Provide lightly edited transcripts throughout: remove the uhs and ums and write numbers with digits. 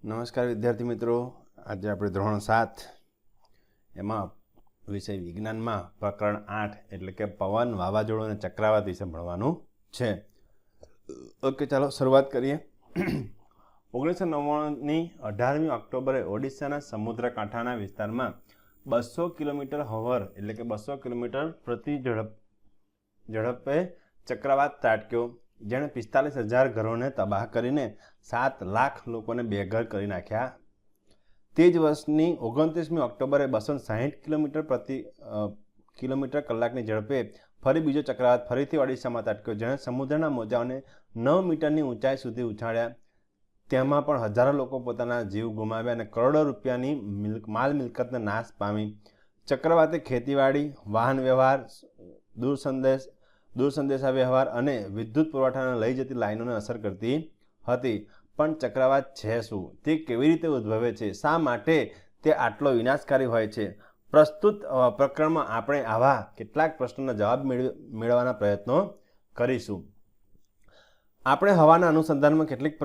નમસ્કાર વિદ્યાર્થી મિત્રો, આજે આપણે ધોરણ 7 એમાં વિષય વિજ્ઞાનમાં પ્રકરણ 8 એટલે કે પવન, વાવાઝોડું અને ચક્રવાત વિશે ભણવાનું છે. ઓકે, ચાલો શરૂઆત કરીએ. 1999ની 18મી ઓક્ટોબરે ઓડિશાના સમુદ્રકાંઠાના વિસ્તારમાં 200 કિલોમીટર હવર એટલે કે 200 કિલોમીટર પ્રતિ ઝડપે ચક્રવાત ત્રાટક્યો, જેણે 45,000 ઘરોને તબાહ કરીને 7 લાખ લોકોને બેઘર કરી નાખ્યા. તે જ વર્ષની 29મી ઓક્ટોબરે 260 કિલોમીટર કલાકની ઝડપે ફરી બીજો ચક્રવાત ફરીથી ઓડિશામાં ત્રાટક્યો, જેણે સમુદ્રના મોજાઓને 9 મીટરની ઊંચાઈ સુધી ઉછાળ્યા. તેમાં પણ હજારો લોકો પોતાના જીવ ગુમાવ્યા અને કરોડો રૂપિયાની માલ મિલકતને નાશ પામી. ચક્રવાતે ખેતીવાડી, વાહન વ્યવહાર, દૂરસંદેશા વ્યવહાર અને વિદ્યુત પુરવઠાને લઈ જતી લાઈનોને અસર કરતી હતી. પણ ચક્રવાત છે શું? તે કેવી રીતે ઉદ્ભવે છે? શા માટે તે આટલો વિનાશકારી હોય છે? પ્રસ્તુત પ્રકરણમાં આપણે આવા કેટલાક પ્રશ્નોના જવાબ મેળવવાના પ્રયત્નો કરીશું. આપણે હવાના અનુસંધાનમાં કેટલીક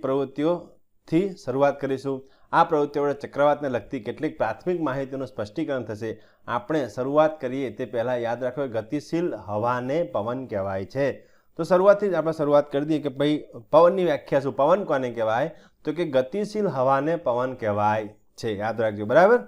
પ્રવૃત્તિઓથી શરૂઆત કરીશું. આ પ્રવૃત્તિઓ વડે ચક્રવાતને લગતી કેટલીક પ્રાથમિક માહિતીનું સ્પષ્ટીકરણ થશે. આપણે શરૂઆત કરીએ તે પહેલાં યાદ રાખો કે ગતિશીલ હવાને પવન કહેવાય છે. તો શરૂઆતથી જ આપણે શરૂઆત કરી દઈએ કે ભાઈ પવનની વ્યાખ્યા શું? પવન કોને કહેવાય? તો કે ગતિશીલ હવાને પવન કહેવાય છે. યાદ રાખજો, બરાબર.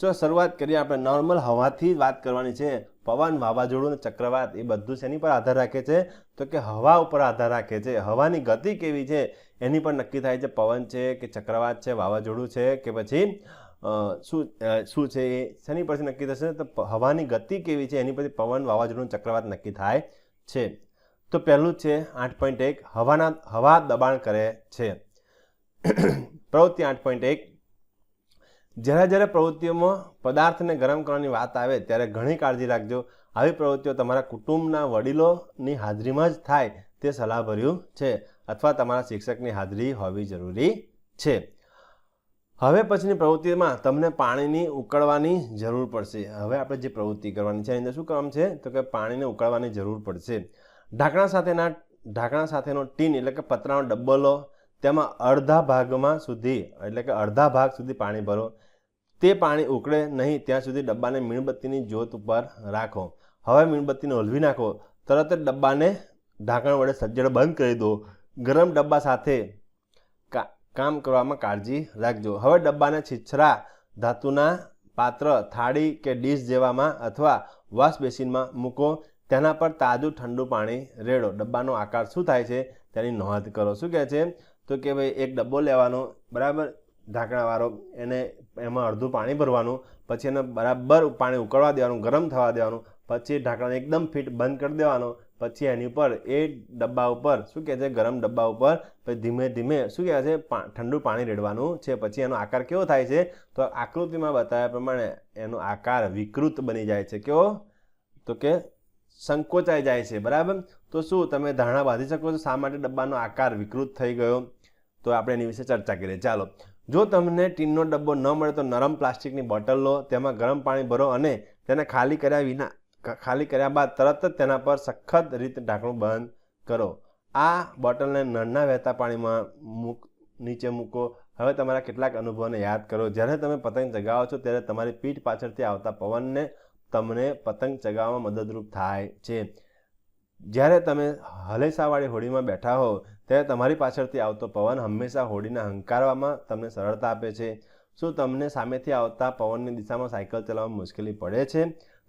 જો શરૂઆત કરીએ, આપણે નોર્મલ હવાથી વાત કરવાની છે. પવન, વાવાઝોડું અને ચક્રવાત એ બધું શેની પર આધાર રાખે છે? તો કે હવા ઉપર આધાર રાખે છે. હવાની ગતિ કેવી છે એની પર નક્કી થાય છે પવન છે કે ચક્રવાત છે, વાવાઝોડું છે કે પછી શું છે, એ શેની પરથી નક્કી થશે? તો હવાની ગતિ કેવી છે એની પરથી પવન, વાવાઝોડું, ચક્રવાત નક્કી થાય છે. તો પહેલું છે 8.1 હવા દબાણ કરે છે. પ્રવૃત્તિ 8.1 જ્યારે પ્રવૃત્તિઓમાં પદાર્થને ગરમ કરવાની વાત આવે ત્યારે ઘણી કાળજી રાખજો. આવી પ્રવૃત્તિઓ તમારા કુટુંબના વડીલોની હાજરીમાં જ થાય તે સલાહભર્યું છે, અથવા તમારા શિક્ષકની હાજરી હોવી જરૂરી છે. હવે પછીની પ્રવૃત્તિમાં તમને પાણીની ઉકળવાની જરૂર પડશે. હવે આપણે જે પ્રવૃત્તિ કરવાની છે એની અંદર શું કરવાનું છે? તો કે પાણીને ઉકળવાની જરૂર પડશે. ઢાંકણા સાથેનો ટીન એટલે કે પતરાનો ડબ્બો લો. તેમાં અડધા ભાગ સુધી પાણી ભરો. તે પાણી ઉકળે નહીં ત્યાં સુધી ડબ્બાને મીણબત્તીની જ્યોત ઉપર રાખો. હવે મીણબત્તીને હલવી નાખો. તરત જ ડબ્બાને ઢાંકણ વડે સજ્જડ બંધ કરી દો. ગરમ ડબ્બા સાથે કામ કરવામાં કાળજી રાખજો. હવે ડબ્બાને છીછરા ધાતુના પાત્ર, થાળી કે ડીશ જેવામાં અથવા વોશ બેસિનમાં મૂકો. તેના પર તાજું ઠંડુ પાણી રેડો. ડબ્બાનો આકાર શું થાય છે તેની નોંધ કરો. શું કહે છે? તો કે ભાઈ એક ડબ્બો લેવાનો, બરાબર, ઢાંકણાવાળો, એમાં અડધું પાણી ભરવાનું, પછી એને બરાબર પાણી ઉકળવા દેવાનું, ગરમ થવા દેવાનું, પછી ઢાંકણાને એકદમ ફિટ બંધ કરી દેવાનો. પછી એની ઉપર એ ડબ્બા ઉપર શું કહે છે? ગરમ ડબ્બા ઉપર પછી ધીમે ધીમે શું કહે છે? ઠંડુ પાણી રેડવાનું છે. પછી એનો આકાર કેવો થાય છે? તો આકૃતિમાં બતાવ્યા પ્રમાણે એનો આકાર વિકૃત બની જાય છે. કેવો? તો કે સંકોચાઈ જાય છે, બરાબર. તો શું તમે ધારણા બાંધી શકો છો શા માટે ડબ્બાનો આકાર વિકૃત થઈ ગયો? તો આપણે એની વિશે ચર્ચા કરીએ. ચાલો, જો તમને ટીનનો ડબ્બો ન મળે તો નરમ પ્લાસ્ટિકની બોટલ લો. તેમાં ગરમ પાણી ભરો અને તેને ખાલી કર્યા બાદ તરત જ તેના પર સખત રીતે ઢાંકણું બંધ કરો. આ બોટલને નળના વહેતા પાણીમાં નીચે મૂકો. હવે તમારા કેટલાક અનુભવોને યાદ કરો. જ્યારે તમે પતંગ ચગાવો છો ત્યારે તમારી પીઠ પાછળથી આવતા પવનને તમને પતંગ ચગાવવામાં મદદરૂપ થાય છે. જ્યારે તમે હલેસાવાળી હોડીમાં બેઠા હો ત્યારે તમારી પાછળથી આવતો પવન હંમેશા હોડીને હંકારવામાં તમને સરળતા આપે છે. શું તમને સામેથી આવતા પવનની દિશામાં સાયકલ ચલાવવામાં મુશ્કેલી પડે છે?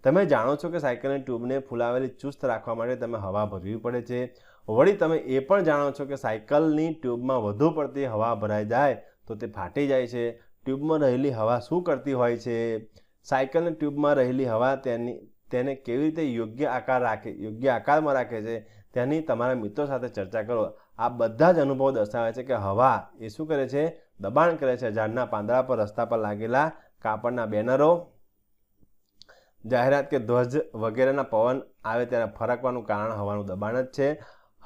તમે જાણો છો કે સાયકલની ટ્યુબને ફૂલાવેલી ચુસ્ત રાખવા માટે તમે હવા ભરવી પડે છે. વળી તમે એ પણ જાણો છો કે સાયકલની ટ્યુબમાં વધુ પડતી હવા ભરાઈ જાય તો તે ફાટી જાય છે. ટ્યુબમાં રહેલી હવા શું કરતી હોય છે? સાયકલની ટ્યુબમાં રહેલી હવા તેને કેવી રીતે યોગ્ય આકારમાં રાખે છે તેની તમારા મિત્રો સાથે ચર્ચા કરો. આ બધા જ અનુભવો દર્શાવે છે કે હવા એ શું કરે છે? દબાણ કરે છે. ઝાડના પાંદડા પર, રસ્તા પર લાગેલા કાપડના બેનરો, જાહેરાત કે ધ્વજ વગેરેના પવન આવે ત્યારે ફરકવાનું કારણ હવાનું દબાણ જ છે.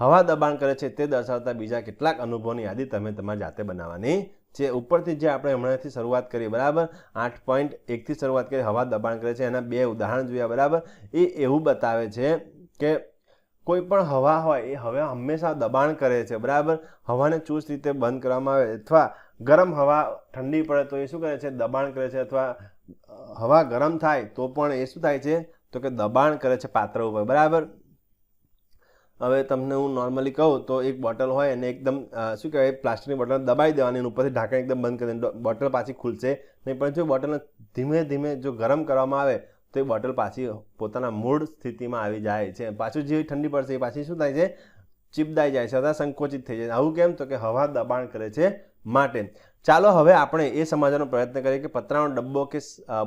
હવા દબાણ કરે છે તે દર્શાવતા બીજા કેટલાક અનુભવોની યાદી તમે તમારી જાતે બનાવવાની છે. ઉપરથી જે આપણે હમણાંથી શરૂઆત કરી, બરાબર, 8.1થી શરૂઆત કરી, હવા દબાણ કરે છે, એના 2 ઉદાહરણ જોયા, બરાબર. એ એવું બતાવે છે કે કોઈ પણ હવા હોય એ હવા હંમેશા દબાણ કરે છે, બરાબર. હવાને ચુસ્ત રીતે બંધ કરવામાં આવે અથવા ગરમ હવા ઠંડી પડે તો એ શું કરે છે, દબાણ કરે છે, અથવા હવા ગરમ થાય તો પણ એ શું થાય છે, તો કે દબાણ કરે છે પાત્ર ઉપર, બરાબર. હવે તમને હું નોર્મલી કહું તો એક બોટલ હોય અને એકદમ શું કહેવાય, પ્લાસ્ટિકની બોટલ દબાઈ દેવાની, ઉપરથી ઢાંકણ એકદમ બંધ કરી દેવાની, બોટલ પાછી ખુલશે નહીં. પણ જો બોટલને ધીમે ધીમે જો ગરમ કરવામાં આવે તો એ બોટલ પાછી પોતાના મૂળ સ્થિતિમાં આવી જાય છે. પાછું જે ઠંડી પડશે એ પાછી શું થાય છે, ચીપદાઈ જાય છે અથવા સંકોચિત થઈ જાય. આવું કેમ, તો કે હવા દબાણ કરે છે માટે. ચાલો હવે આપણે એ સમજવાનો પ્રયત્ન કરીએ કે પતરાનો ડબ્બો કે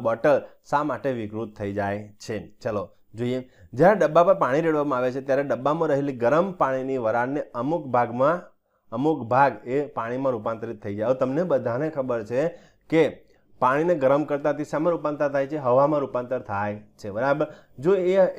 બોટલ શા માટે વિકૃત થઈ જાય છે. ચલો જોઈએ. જ્યારે ડબ્બા પર પાણી રેડવામાં આવે છે ત્યારે ડબ્બામાં રહેલી ગરમ પાણીની વરાળને અમુક ભાગ એ પાણીમાં રૂપાંતરિત થઈ જાય. હવે તમને બધાને ખબર છે કે પાણીને ગરમ કરતાથી શામાં રૂપાંતર થાય છે, હવામાં રૂપાંતર થાય છે, બરાબર. જો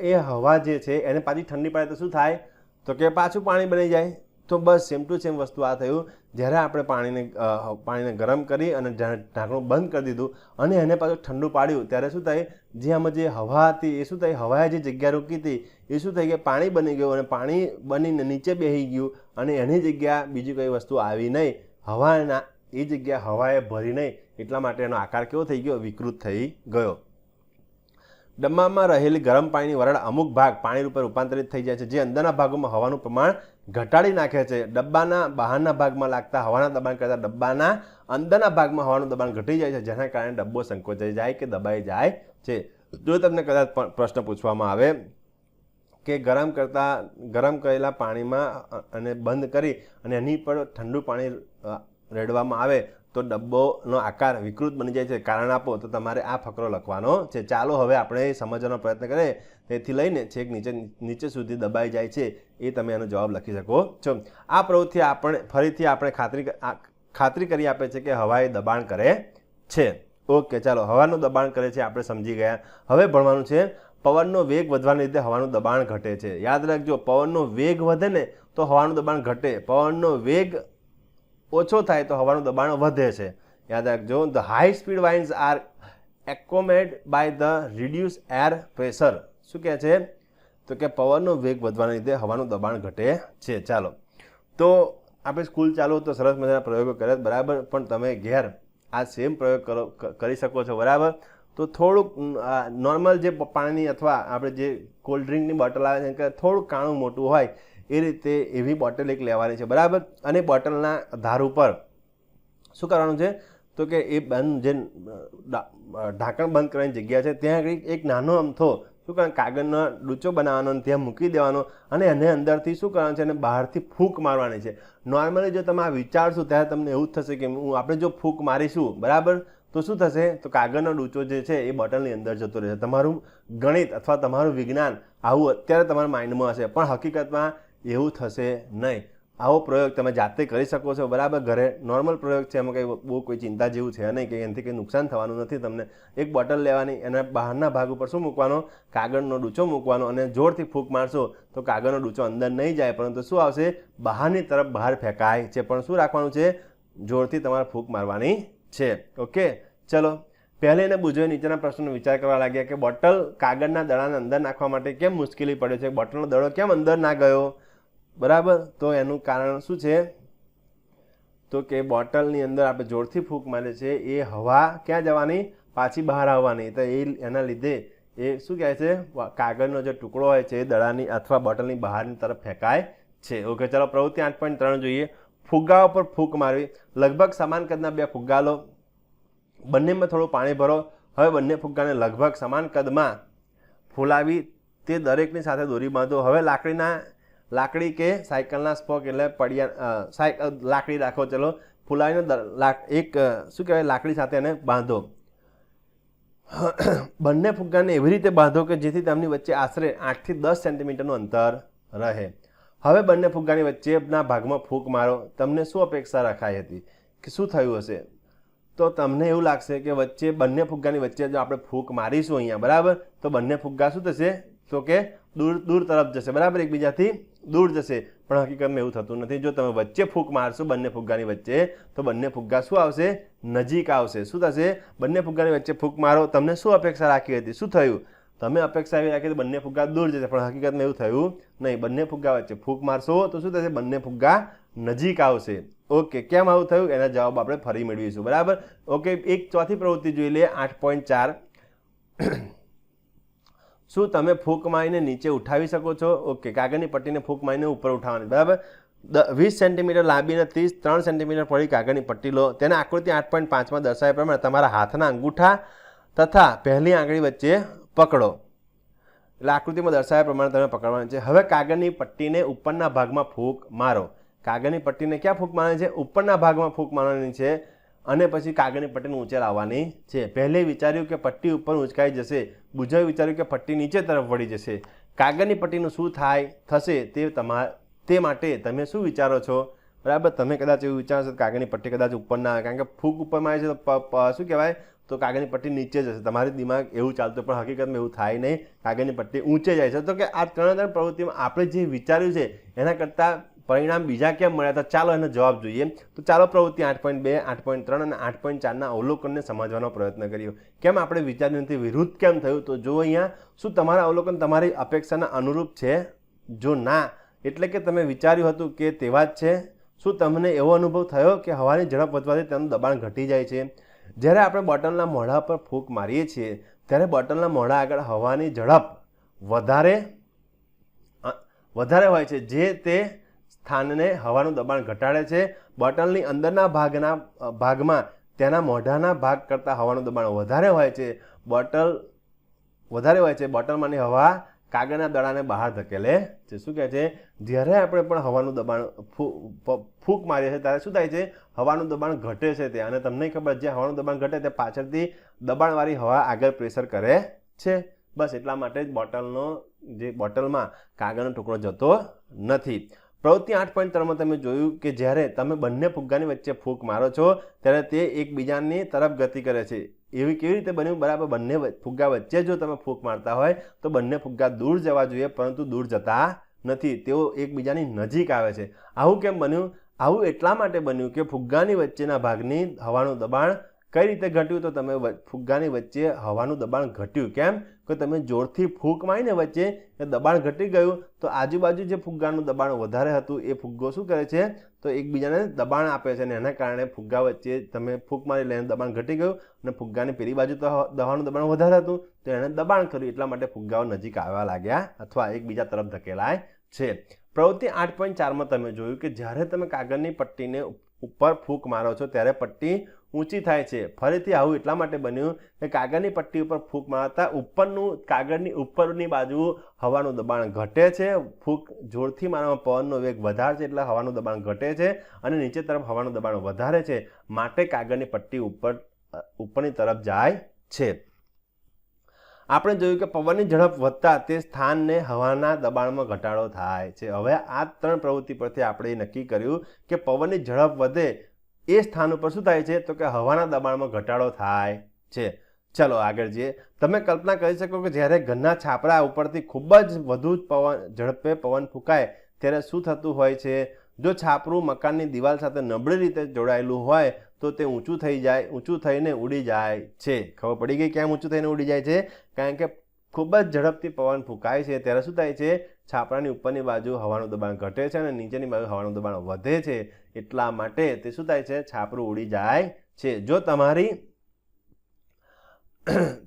એ હવા જે છે એને પાછી ઠંડી પડે તો શું થાય, તો કે પાછું પાણી બની જાય. તો બસ સેમ ટુ સેમ વસ્તુ આ થયું. જ્યારે આપણે પાણીને ગરમ કરી અને ઢાંકણું બંધ કરી દીધું અને એને પાછું ઠંડુ પાડ્યું ત્યારે શું થાય, જે આમાં જે હવા હતી એ શું થઈ, હવાએ જે જગ્યા રોકી હતી એ શું થઈ કે પાણી બની ગયું અને પાણી બનીને નીચે બેસી ગયું અને એની જગ્યા બીજી કોઈ વસ્તુ આવી નહીં, હવાના એ જગ્યા હવાએ ભરી નહીં, એટલા માટે એનો આકાર કેવો થઈ ગયો, વિકૃત થઈ ગયો. ડબ્બામાં રહેલી ગરમ પાણીની વરાળ અમુક ભાગ પાણી રૂપે રૂપાંતરિત થઈ જાય છે, જે અંદરના ભાગોમાં હવાનું પ્રમાણ ઘટાડી નાખે છે. ડબ્બાના બહારના ભાગમાં લાગતા હવાના દબાણ કરતાં ડબ્બાના અંદરના ભાગમાં હવાનું દબાણ ઘટી જાય છે, જેના કારણે ડબ્બો સંકોચાઈ જાય કે દબાઈ જાય છે. જો તમને કદાચ પ્રશ્ન પૂછવામાં આવે કે ગરમ કરેલા પાણીમાં અને બંધ કરી અને એની પર ઠંડુ પાણી રેડવામાં આવે તો ડબ્બોનો આકાર વિકૃત બની જાય છે, કારણ આપો, તો તમારે આ ફકરો લખવાનો છે. ચાલો હવે આપણે સમજવાનો પ્રયત્ન કરીએ. તેથી લઈને છેક નીચે સુધી દબાઈ જાય છે એ તમે એનો જવાબ લખી શકો છો. આ પ્રવૃત્તિ ફરીથી આપણે ખાતરી કરી આપે છે કે હવાએ દબાણ કરે છે. ઓકે, ચાલો, હવાનું દબાણ કરે છે આપણે સમજી ગયા. હવે ભણવાનું છે પવનનો વેગ વધવાને લીધે હવાનું દબાણ ઘટે છે. યાદ રાખજો, પવનનો વેગ વધે ને તો હવાનું દબાણ ઘટે, પવનનો વેગ ઓછો થાય તો હવાનું દબાણ વધે છે. યાદ રાખજો, the high speed winds are accompanied by the reduce air pressure. શું કહે છે, તો કે પવનનો વેગ વધવાને લીધે હવાનું દબાણ ઘટે છે. ચાલો, તો આપણે સ્કૂલ ચાલુ તો સરસ મજાના પ્રયોગો કર્યા, બરાબર. પણ તમે ઘેર આ સેમ પ્રયોગ કરી શકો છો, બરાબર. તો થોડુંક નોર્મલ જે પાણીની અથવા આપણે જે કોલ્ડ ડ્રિંકની બોટલ આવે છે કે થોડુંક કાણું મોટું હોય એ રીતે એવી બોટલ એક લેવાની છે, બરાબર. અને બોટલના ધાર ઉપર શું કરવાનું છે, તો કે એ બંધ જે ઢાંકણ બંધ કરવાની જગ્યા છે ત્યાં એક નાનો અમથો શું કરવાનું, કાગળનો ડૂચો બનાવવાનો, ત્યાં મૂકી દેવાનો અને એને અંદરથી શું કરવાનું છે, અને બહારથી ફૂંક મારવાની છે. નોર્મલી જો તમે આ વિચારશો ત્યારે તમને એવું જ થશે કે આપણે જો ફૂંક મારીશું, બરાબર, તો શું થશે, તો કાગળનો ડૂચો જે છે એ બોટલની અંદર જતો રહેશે. તમારું ગણિત અથવા તમારું વિજ્ઞાન આવું અત્યારે તમારા માઇન્ડમાં હશે, પણ હકીકતમાં એવું થશે નહીં. આવો પ્રયોગ તમે જાતે કરી શકો છો, બરાબર. ઘરે નોર્મલ પ્રયોગ છે, એમાં કંઈ બહુ કોઈ ચિંતા જેવું છે નહીં, કે એનાથી કંઈ નુકસાન થવાનું નથી તમને. એક બોટલ લેવાની, એના બહારના ભાગ ઉપર શું મૂકવાનો, કાગળનો ડૂચો મૂકવાનો અને જોરથી ફૂંક મારશો તો કાગળનો ડૂચો અંદર નહીં જાય, પરંતુ શું આવશે, બહારની તરફ બહાર ફેંકાય છે. પણ શું રાખવાનું છે, જોરથી તમારે ફૂંક મારવાની છે. ઓકે, ચલો. પહેલે એને બુજવે નીચેના પ્રશ્નનો વિચાર કરવા લાગ્યા કે બોટલ કાગળના દડાને અંદર નાખવા માટે કેમ મુશ્કેલી પડે છે, બોટલનો દડો કેમ અંદર ના ગયો, બરાબર. તો એનું કારણ શું છે, તો કે બોટલની અંદર આપણે જોરથી ફૂંક મારે છે એ હવા ક્યાં જવાની, પાછી બહાર આવવાની. તો એના લીધે એ શું કહે છે, કાગળનો જે ટુકડો હોય છે એ દડાની અથવા બોટલની બહારની તરફ ફેંકાય છે. ઓકે, ચાલો પ્રવૃત્તિ 8.3 જોઈએ. ફુગ્ગા ઉપર ફૂંક મારવી. લગભગ સમાન કદના બે ફુગ્ગા લો, બંનેમાં થોડું પાણી ભરો. હવે બંને ફુગ્ગાને લગભગ સમાન કદમાં ફૂલાવી તે દરેકની સાથે દોરી બાંધો. હવે લાકડી કે સાયકલના સ્પોક એટલે લાકડી રાખો, ચલો, ફૂલાવીને એક શું કહેવાય લાકડી સાથે એને બાંધો. બંને ફુગ્ગાને એવી રીતે બાંધો કે જેથી તેમની વચ્ચે આશરે 8 થી 10 સેન્ટીમીટરનું અંતર રહે. હવે બંને ફુગ્ગાની વચ્ચેના ભાગમાં ફૂંક મારો. તમને શું અપેક્ષા રખાઈ હતી કે શું થયું હશે, તો તમને એવું લાગશે કે બંને ફુગ્ગાની વચ્ચે જો આપણે ફૂંક મારીશું અહીંયા, બરાબર, તો બંને ફુગ્ગા શું થશે, તો કે દૂર તરફ જશે, બરાબર, એકબીજાથી દૂર જશે. પણ હકીકતમાં એવું થતું નથી. જો તમે વચ્ચે ફૂંક મારશો બંને ફુગ્ગાની વચ્ચે તો બંને ફુગ્ગા શું આવશે, નજીક આવશે. શું થશે, બંને ફુગ્ગાની વચ્ચે ફૂંક મારો, તમને શું અપેક્ષા રાખી હતી, શું થયું, તમે અપેક્ષા એવી રાખી તો બંને ફુગ્ગા દૂર જશે, પણ હકીકતમાં એવું થયું નહીં. બંને ફુગ્ગા વચ્ચે ફૂંક મારશો તો શું થશે? બંને ફુગ્ગા નજીક આવશે. ઓકે, કેમ આવું થયું એના જવાબ આપણે ફરી મેળવીશું. બરાબર. ઓકે, એક ચોથી પ્રવૃત્તિ જોઈ લઈએ 8.4. શું તમે ફૂંક મારીને નીચે ઉઠાવી શકો છો? ઓકે, કાગળની પટ્ટીને ફૂંક મારીને ઉપર ઉઠાવવાની. બરાબર. 20 સેન્ટીમીટર લાંબી અને 3 સેન્ટીમીટર પહોળી કાગળની પટ્ટી લો. તેને આકૃતિ 8.5માં દર્શાવ્યા પ્રમાણે તમારા હાથના અંગૂઠા તથા પહેલી આંગળી વચ્ચે પકડો. એટલે આકૃતિમાં દર્શાવ્યા પ્રમાણે તમે પકડવાની છે. હવે કાગળની પટ્ટીને ઉપરના ભાગમાં ફૂંક મારો. કાગળની પટ્ટીને ક્યાં ફૂંક મારવાની છે? ઉપરના ભાગમાં ફૂંક મારવાની છે અને પછી કાગળની પટ્ટીને ઊંચે લાવવાની છે. પહેલે વિચાર્યું કે પટ્ટી ઉપર ઉંચકાઈ જશે, બીજે વિચાર્યું કે પટ્ટી નીચે તરફ વળી જશે. કાગળની પટ્ટીનું શું થશે તે માટે તમે શું વિચારો છો? બરાબર. તમે કદાચ એવું વિચારો છો કાગળની પટ્ટી કદાચ ઉપર ના આવે, કારણ કે ફૂંક ઉપર મારે છે તો શું કહેવાય, તો કાગળની પટ્ટી નીચે જશે. તમારી દિમાગ એવું ચાલતું, પણ હકીકતમાં એવું થાય નહીં. કાગળની પટ્ટી ઊંચે જાય છે. તો કે આ ત્રણ પ્રવૃત્તિમાં આપણે જે વિચાર્યું છે એના કરતાં પરિણામ બીજા કેમ મળ્યા? તો ચાલો એનો જવાબ જોઈએ. તો ચાલો પ્રવૃત્તિ 8.2, 8.3 અને 8.4ના અવલોકનને સમજવાનો પ્રયત્ન કર્યો. કેમ આપણે વિચાર્યું નથી, વિરુદ્ધ કેમ થયું? તો જો અહીંયા શું તમારા અવલોકન તમારી અપેક્ષાના અનુરૂપ છે? જો ના, એટલે કે તમે વિચાર્યું હતું કે તેવા જ છે. શું તમને એવો અનુભવ થયો કે હવાની ઝડપ વધવાથી તેનું દબાણ ઘટી જાય છે? જ્યારે આપણે બોટલના મોઢા પર ફૂંક મારીએ છીએ ત્યારે બોટલના મોઢા આગળ હવાની ઝડપ વધારે હોય છે, જે તે સ્થાનને હવાનું દબાણ ઘટાડે છે. બોટલની અંદરના ભાગમાં તેના મોઢાના ભાગ કરતાં હવાનું દબાણ વધારે હોય છે. બોટલમાંની હવા કાગળના દડાને બહાર ધકેલે છે. શું કહે છે? જ્યારે આપણે પણ હવાનું દબાણ ફૂંક મારીએ છીએ ત્યારે શું થાય છે? હવાનું દબાણ ઘટે છે તે. અને તમને ખબર, જે હવાનું દબાણ ઘટે તે પાછળથી દબાણવાળી હવા આગળ પ્રેશર કરે છે. બસ એટલા માટે જ બોટલમાં કાગળનો ટુકડો જતો નથી. પ્રવૃત્તિ 8.3માં તમે જોયું કે જ્યારે તમે બંને ફુગ્ગાની વચ્ચે ફૂંક મારો છો ત્યારે તે એકબીજાની તરફ ગતિ કરે છે. એવી કેવી રીતે બન્યું? બરાબર. બંને ફુગ્ગા વચ્ચે જો તમે ફૂંક મારતા હોય તો બંને ફુગ્ગા દૂર જવા જોઈએ, પરંતુ દૂર જતા નથી. તેઓ એકબીજાની નજીક આવે છે. આવું કેમ બન્યું? આવું એટલા માટે બન્યું કે ફુગ્ગાની વચ્ચેના ભાગની હવાનું દબાણ કઈ રીતે ઘટ્યું? તો તમે ફુગ્ગાની વચ્ચે હવાનું દબાણ ઘટ્યું. કેમ? કે તમે જોરથી ફૂંક મારીને વચ્ચે એ દબાણ ઘટી ગયું, તો આજુબાજુ જે ફુગ્ગાનું દબાણ વધારે હતું એ ફુગ્ગો શું કરે છે? તો એકબીજાને દબાણ આપે છે અને એના કારણે ફુગ્ગા વચ્ચે તમે ફૂંક મારી લઈને દબાણ ઘટી ગયું અને ફુગ્ગાની પેલી બાજુ તો હવાનું દબાણ વધારે હતું તો એણે દબાણ કર્યું. એટલા માટે ફુગ્ગાઓ નજીક આવવા લાગ્યા અથવા એકબીજા તરફ ધકેલાય છે. પ્રવૃત્તિ 8.4માં તમે જોયું કે જ્યારે તમે કાગળની પટ્ટીને ઉપર ફૂંક મારો છો ત્યારે પટ્ટી ઊંચી થાય છે. ફરીથી આવું એટલા માટે બન્યું કે કાગળની પટ્ટી ઉપર ફૂંક મારતા કાગળની ઉપરની બાજુ હવાનું દબાણ ઘટે છે. ફૂંક જોરથી મારવામાં પવનનો વેગ વધારે છે એટલે હવાનું દબાણ ઘટે છે અને નીચે તરફ હવાનું દબાણ વધારે છે, માટે કાગળની પટ્ટી ઉપરની તરફ જાય છે. આપણે જોયું કે પવનની ઝડપ વધતા તે સ્થાનને હવાના દબાણમાં ઘટાડો થાય છે. હવે આ ત્રણ પ્રવૃત્તિ પરથી આપણે નક્કી કર્યું કે પવનની ઝડપ વધે એ સ્થાન ઉપર શું થાય છે? તો કે હવાના દબાણમાં ઘટાડો થાય છે. ચલો આગળ જઈએ. તમે કલ્પના કરી શકો કે જ્યારે ઘરના છાપરા ઉપરથી ખૂબ જ વધુ ઝડપે પવન ફૂંકાય ત્યારે શું થતું હોય છે? જો છાપરું મકાનની દિવાલ સાથે નબળી રીતે જોડાયેલું હોય તો તે ઊંચું થઈને ઉડી જાય છે. ખબર પડી ગઈ કેમ ઊંચું થઈને ઉડી જાય છે? કારણ કે ખૂબ જ ઝડપથી પવન ફૂંકાય છે ત્યારે શું થાય છે? છાપરાની ઉપરની બાજુ હવાનું દબાણ ઘટે છે અને નીચેની બાજુ હવાનું દબાણ વધે છે. એટલા માટે તે શું થાય છે? છાપરું ઉડી જાય છે. જો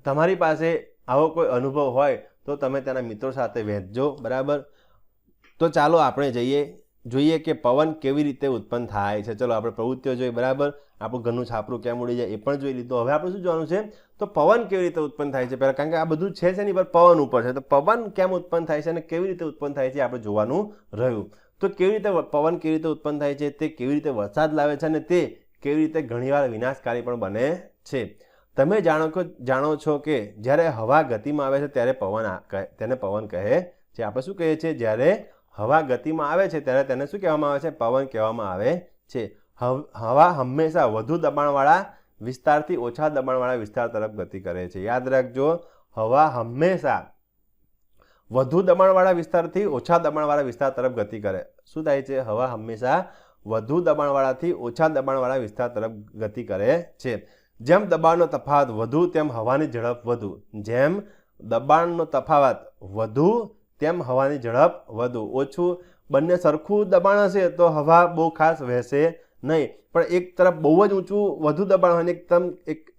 તમારી પાસે આવો કોઈ અનુભવ હોય તો તમે તેના મિત્રો સાથે વહેંચજો. બરાબર. તો ચાલો આપણે જોઈએ કે પવન કેવી રીતે ઉત્પન્ન થાય છે. ચલો આપણે પ્રવૃત્તિઓ જોઈએ. બરાબર. આપણું ઘરનું છાપરું કેમ ઉડી જાય એ પણ જોઈ લીધું. હવે આપણે શું જોવાનું છે? તો પવન કેવી રીતે ઉત્પન્ન થાય છે પહેલાં, કારણ કે આ બધું છે એની પર પવન ઉપર છે. તો પવન કેમ ઉત્પન્ન થાય છે અને કેવી રીતે ઉત્પન્ન થાય છે આપણે જોવાનું રહ્યું. તો પવન કેવી રીતે ઉત્પન્ન થાય છે, તે કેવી રીતે વરસાદ લાવે છે અને તે કેવી રીતે ઘણીવાર વિનાશકારી પણ બને છે. તમે જાણો છો કે જ્યારે હવા ગતિમાં આવે છે ત્યારે તેને પવન કહે છે. આપણે શું કહીએ છીએ? જ્યારે હવા ગતિમાં આવે છે ત્યારે તેને શું કહેવામાં આવે છે? પવન કહેવામાં આવે છે. હવા હંમેશા વધુ દબાણવાળા વિસ્તારથી ઓછા દબાણવાળા વિસ્તાર તરફ ગતિ કરે છે. યાદ રાખજો, હવા હંમેશા વધુ દબાણવાળા વિસ્તારથી ઓછા દબાણવાળા વિસ્તાર તરફ ગતિ કરે. શું થાય છે? હવા હંમેશા વધુ દબાણવાળાથી ઓછા દબાણવાળા વિસ્તાર તરફ ગતિ કરે છે. જેમ દબાણનો તફાવત વધુ તેમ હવાની ઝડપ વધુ. જેમ દબાણનો તફાવત વધુ તેમ હવાની ઝડપ વધુ. ઓછું બંને સરખું દબાણ હશે તો હવા બહુ ખાસ વહેશે નહીં, પણ એક તરફ બહુ જ ઊંચું વધુ દબાણ હોય ને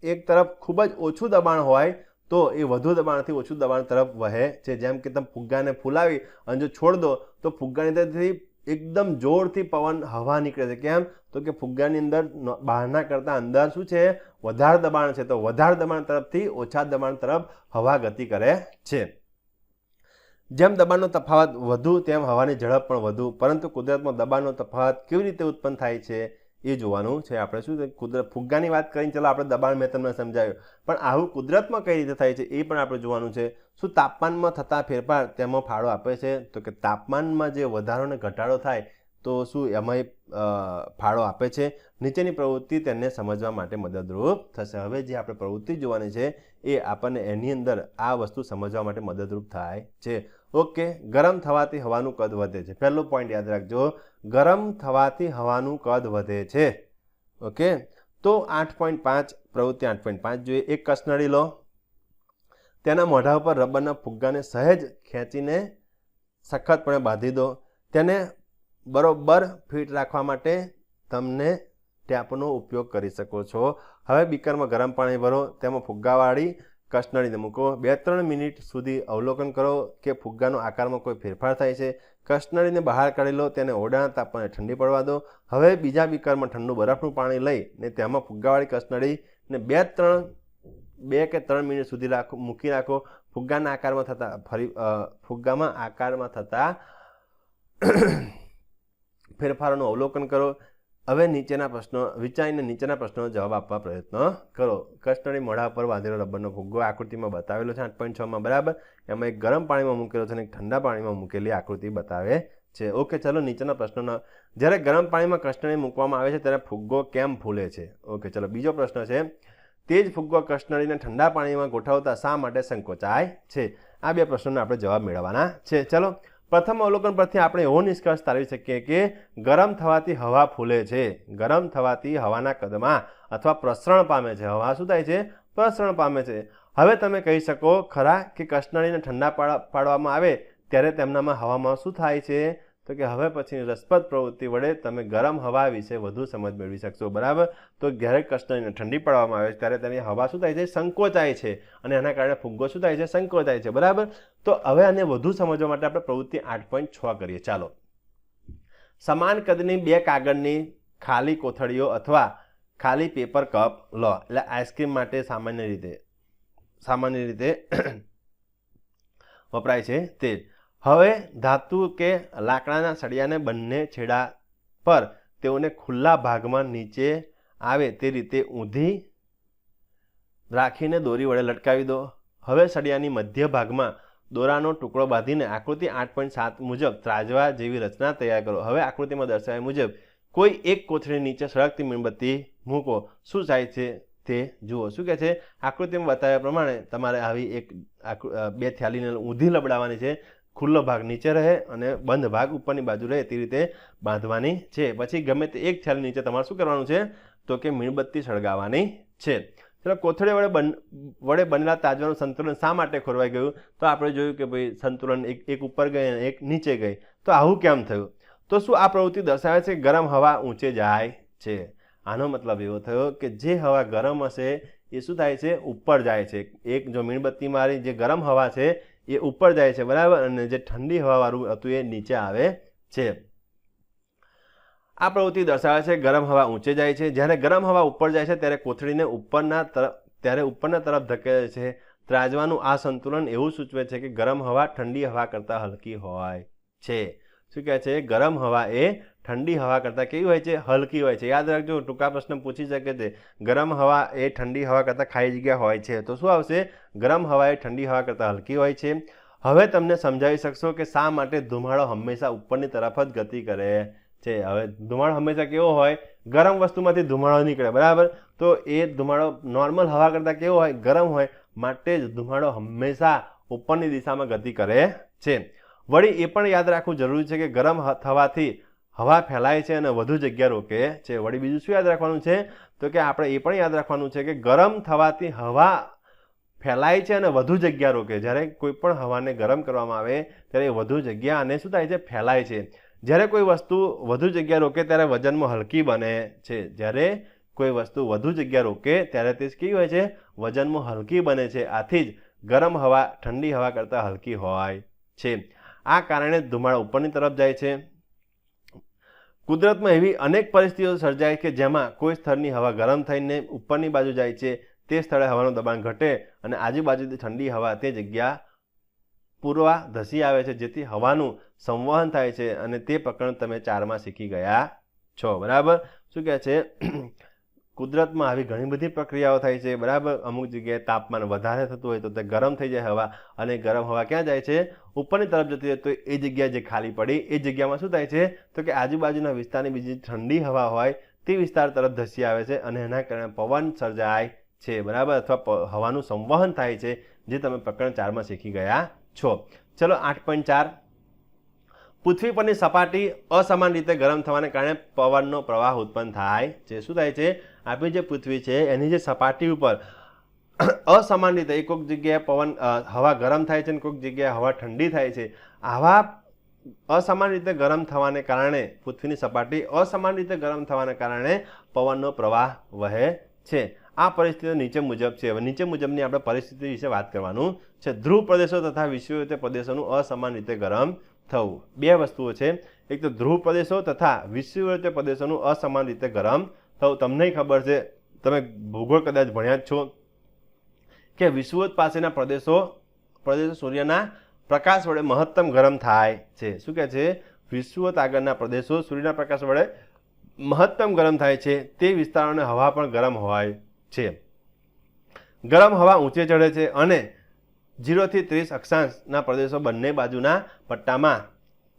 એક તરફ ખૂબ જ ઓછું દબાણ હોય તો એ વધુ દબાણથી ઓછું દબાણ તરફ વહે છે. જેમ કે તમે ફુગ્ગાને ફૂલાવી અને જો છોડ દો તો ફુગ્ગાની અંદરથી એકદમ જોરથી પવન હવા નીકળે છે. કેમ? તો કે ફુગ્ગાની અંદર બહારના કરતાં અંદર શું છે? વધારે દબાણ છે. તો વધારે દબાણ તરફથી ઓછા દબાણ તરફ હવા ગતિ કરે છે. જેમ દબાણનો તફાવત વધુ તેમ હવાની ઝડપ પણ વધુ. પરંતુ કુદરતમાં દબાણનો તફાવત કેવી રીતે ઉત્પન્ન થાય છે એ જોવાનું છે આપણે. શું કુદરત ફુગ્ગાની વાત કરીને ચલો આપણે દબાણ મેં તમને સમજાવ્યું, પણ આવું કુદરતમાં કઈ રીતે થાય છે એ પણ આપણે જોવાનું છે. શું તાપમાનમાં થતા ફેરફાર તેમાં ફાળો આપે છે? તો કે તાપમાનમાં જે વધારો અને ઘટાડો થાય તો શું એમાં ફાળો આપે છે? નીચેની પ્રવૃત્તિ તેને સમજવા માટે મદદરૂપ થશે. હવે જે આપણે પ્રવૃત્તિ જોવાની છે એ આપણને એની અંદર આ વસ્તુ સમજવા માટે મદદરૂપ થાય છે. ઓકે, ગરમ થવાથી હવાનું કદ વધે છે. પહેલો પોઈન્ટ યાદ રાખજો, ગરમ થવાથી હવાનું કદ વધે છે. ઓકે, તો 8.5 પ્રવૃત્તિ 8.5 જોઈએ. એક કસનળી લો, તેના મોઢા ઉપર રબરના ફુગ્ગાને સહેજ ખેંચીને સખતપણે બાંધી દો. તેને બરોબર ફિટ રાખવા માટે તમને ટેપનો ઉપયોગ કરી શકો છો. હવે બીકરમાં ગરમ પાણી ભરો, તેમાં ફુગ્ગાવાળી કસનળીને મૂકો. 2-3 મિનિટ સુધી અવલોકન કરો કે ફુગ્ગાનો આકારમાં કોઈ ફેરફાર થાય છે. કસનળીને બહાર કાઢી લો, તેને ઓરડાના તાપમાને ઠંડી પડવા દો. હવે બીજા બીકરમાં ઠંડુ બરફનું પાણી લઈને તેમાં ફુગ્ગાવાળી કસનળીને 2 કે 3 મિનિટ સુધી મૂકી રાખો. ફુગ્ગામાં આકારમાં થતા ફેરફારોનું અવલોકન કરો. હવે નીચેના પ્રશ્નો વિચારીને નીચેના પ્રશ્નોનો જવાબ આપવા પ્રયત્ન કરો. કસનળી મોઢા પર બાંધેલો રબરનો ફુગ્ગો આકૃતિમાં બતાવેલો છે 8.6માં, બરાબર. એમાં એક ગરમ પાણીમાં મૂકેલો છે અને એક ઠંડા પાણીમાં મૂકેલી આકૃતિ બતાવે છે. ઓકે, ચલો નીચેના પ્રશ્નોનો. જ્યારે ગરમ પાણીમાં કસનળી મૂકવામાં આવે છે ત્યારે ફુગ્ગો કેમ ફૂલે છે? ઓકે, ચલો બીજો પ્રશ્ન છે, તે જ ફુગ્ગો કસનળીને ઠંડા પાણીમાં ગોઠવતા શા માટે સંકોચાય છે? આ બે પ્રશ્નોના આપણે જવાબ મેળવવાના છે. ચલો, પ્રથમ અવલોકન પરથી આપણે એવો નિષ્કર્ષ તારવી શકીએ કે ગરમ થવાથી હવા ફૂલે છે. ગરમ થવાથી હવાના કદમાં અથવા પ્રસરણ પામે છે. હવા શું થાય છે? પ્રસરણ પામે છે. હવે તમે કહી શકો ખરા કે કસનળીને ઠંડા પાડવામાં આવે ત્યારે તેમનામાં હવામાં શું થાય છે? તો કે હવે પછી રસપ્રદ પ્રવૃત્તિ વડે તમે ગરમ હવા વિશે વધુ સમજ મેળવી શકશો, બરાબર. તો જ્યારે કસનળીને ઠંડી પાડવામાં આવે ત્યારે તેની હવા શું થાય છે? સંકોચાય છે, અને એના કારણે ફુગ્ગો શું થાય છે? સંકોચાય છે, બરાબર. તો હવે આને વધુ સમજવા માટે આપણે પ્રવૃત્તિ 8.6 કરીએ. ચાલો, સમાન કદની 2 કાગળની ખાલી કોથળીઓ અથવા ખાલી પેપર કપ લો. એટલે આઈસ્ક્રીમ માટે સામાન્ય રીતે વપરાય છે તે. હવે ધાતુ કે લાકડાના સળિયાને બંને છેડા પર તેઓને ખુલ્લા ભાગમાં નીચે આવે તે રીતે ઊંધી રાખીને દોરી વડે લટકાવી દો. હવે સળિયાની મધ્ય ભાગમાં દોરાનો ટુકડો બાંધીને આકૃતિ 8.7 મુજબ ત્રાજવા જેવી રચના તૈયાર કરો. હવે આકૃતિમાં દર્શાવ્યા મુજબ કોઈ એક કોથળી નીચે સળગતી મીણબત્તી મૂકો. શું થાય છે તે જુઓ. શું કહે છે? આકૃતિમાં બતાવ્યા પ્રમાણે તમારે આવી એક 2 થેલીને ઊંધી લબડાવવાની છે. ખુલ્લો ભાગ નીચે રહે અને બંધ ભાગ ઉપરની બાજુ રહે તે રીતે બાંધવાની છે. પછી ગમે તે એક થેલી નીચે તમારે શું કરવાનું છે? તો કે મીણબત્તી સળગાવવાની છે. ચલો, કોથળી વડે બનેલા તાજવાનું સંતુલન શા માટે ખોરવાઈ ગયું? તો આપણે જોયું કે ભાઈ સંતુલન એક ઉપર ગઈ અને એક નીચે ગઈ. તો આવું કેમ થયું? તો શું આ પ્રવૃત્તિ દર્શાવે છે કે ગરમ હવા ઊંચે જાય છે? આનો મતલબ એવો થયો કે જે હવા ગરમ હશે એ શું થાય છે? ઉપર જાય છે. એક જો મીણબત્તી મારી જે ગરમ હવા છે એ ઉપર જાય છે, બરાબર, અને જે ઠંડી હવાવાળું હતું એ નીચે આવે છે. આ પ્રવૃત્તિ દર્શાવે છે ગરમ હવા ઊંચે જાય છે. જ્યારે ગરમ હવા ઉપર જાય છે ત્યારે કોથળીને ઉપરના તરફ ધકેલે છે. ત્રાજવાનું આ સંતુલન એવું સૂચવે છે કે ગરમ હવા ઠંડી હવા કરતાં હલકી હોય છે. શું કહે છે? ગરમ હવા એ ઠંડી હવા કરતાં કેવી હોય છે? હલકી હોય છે. યાદ રાખજો, ટૂંકા પ્રશ્ન પૂછી શકે છે, ગરમ હવા એ ઠંડી હવા કરતાં ખાલી જગ્યા હોય છે. તો શું આવશે? ગરમ હવા એ ઠંડી હવા કરતાં હલકી હોય છે. હવે તમને સમજાવી શકશો કે શા માટે ધુમાડો હંમેશા ઉપરની તરફ જ ગતિ કરે છે. હવે ધુમાડો હંમેશા કેવો હોય? ગરમ વસ્તુમાંથી ધુમાડો નીકળે, બરાબર. તો એ ધુમાડો નોર્મલ હવા કરતાં કેવો હોય? ગરમ હોય. માટે જ ધુમાડો હંમેશા ઉપરની દિશામાં ગતિ કરે છે. વળી એ પણ યાદ રાખવું જરૂરી છે કે ગરમ થવાથી હવા ફેલાય છે અને વધુ જગ્યા રોકે છે. વળી બીજું શું યાદ રાખવાનું છે? તો કે આપણે એ પણ યાદ રાખવાનું છે કે ગરમ થવાથી હવા ફેલાય છે અને વધુ જગ્યા રોકે. જ્યારે કોઈ પણ હવાને ગરમ કરવામાં આવે ત્યારે વધુ જગ્યા અને શું થાય છે, ફેલાય છે. જ્યારે કોઈ વસ્તુ વધુ જગ્યા રોકે ત્યારે વજનમાં હલકી બને છે. જ્યારે કોઈ વસ્તુ વધુ જગ્યા રોકે ત્યારે તે કેવી હોય છે, વજનમાં હલકી બને છે. આથી જ ગરમ હવા ઠંડી હવા કરતાં હલકી હોય છે. આ કારણે ધુમાડો ઉપરની તરફ જાય છે. કુદરતમાં એવી અનેક પરિસ્થિતિઓ સર્જાય કે જેમાં કોઈ સ્થળની હવા ગરમ થઈને ઉપરની બાજુ જાય છે. તે સ્થળે હવાનું દબાણ ઘટે અને આજુબાજુથી ઠંડી હવા તે જગ્યા પૂરવા ધસી આવે છે, જેથી હવાનું સંવહન થાય છે. અને તે પ્રકરણ તમે 4માં શીખી ગયા છો. બરાબર. શું કહે છે, કુદરતમાં આવી ઘણી બધી પ્રક્રિયાઓ થાય છે. બરાબર. અમુક જગ્યાએ તાપમાન વધારે થતું હોય તો તે ગરમ થઈ જાય હવા, અને ગરમ હવા ક્યાં જાય છે, ઉપરની તરફ જતી હોય તો એ જગ્યા જે ખાલી પડી એ જગ્યામાં શું થાય છે, તો કે આજુબાજુના વિસ્તારની બીજી ઠંડી હવા હોય તે વિસ્તાર તરફ ધસી આવે છે અને એના કારણે પવન સર્જાય છે. બરાબર. અથવા હવાનું સંવહન થાય છે, જે તમે પ્રકરણ 4માં શીખી ગયા છો. ચલો 8.4, પૃથ્વી પરની સપાટી અસમાન રીતે ગરમ થવાને કારણે પવનનો પ્રવાહ ઉત્પન્ન થાય છે. શું થાય છે, આપણી જે પૃથ્વી છે એની જે સપાટી ઉપર અસમાન રીતે કોઈક જગ્યાએ પવન હવા ગરમ થાય છે અને કોઈક જગ્યાએ હવા ઠંડી થાય છે. આવા અસમાન રીતે ગરમ થવાને કારણે પૃથ્વીની સપાટી અસમાન રીતે ગરમ થવાને કારણે પવનનો પ્રવાહ વહે છે. આ પરિસ્થિતિઓ નીચે મુજબ છે. હવે નીચે મુજબની આપણે પરિસ્થિતિ વિશે વાત કરવાનું છે. ધ્રુવ પ્રદેશો તથા વિષુવવૃત્તીય પ્રદેશોનું અસમાન રીતે ગરમ થવું. બે વસ્તુઓ છે, એક તો ધ્રુવ પ્રદેશો તથા વિષુવવૃત્તીય પ્રદેશોનું અસમાન રીતે ગરમ થવું. તમને ખબર છે, તમે ભૂગોળ કદાચ ભણ્યા જ છો કે વિષુવવૃત્ત પાસેના પ્રદેશો સૂર્યના પ્રકાશ વડે મહત્તમ ગરમ થાય છે. શું કહે છે, વિષુવવૃત્ત આગળના પ્રદેશો સૂર્યના પ્રકાશ વડે મહત્તમ ગરમ થાય છે. તે વિસ્તારોને હવા પણ ગરમ હોય છે. ગરમ હવા ઊંચે ચડે છે અને 0 થી 30 અક્ષાંશના પ્રદેશો બંને બાજુના પટ્ટામાં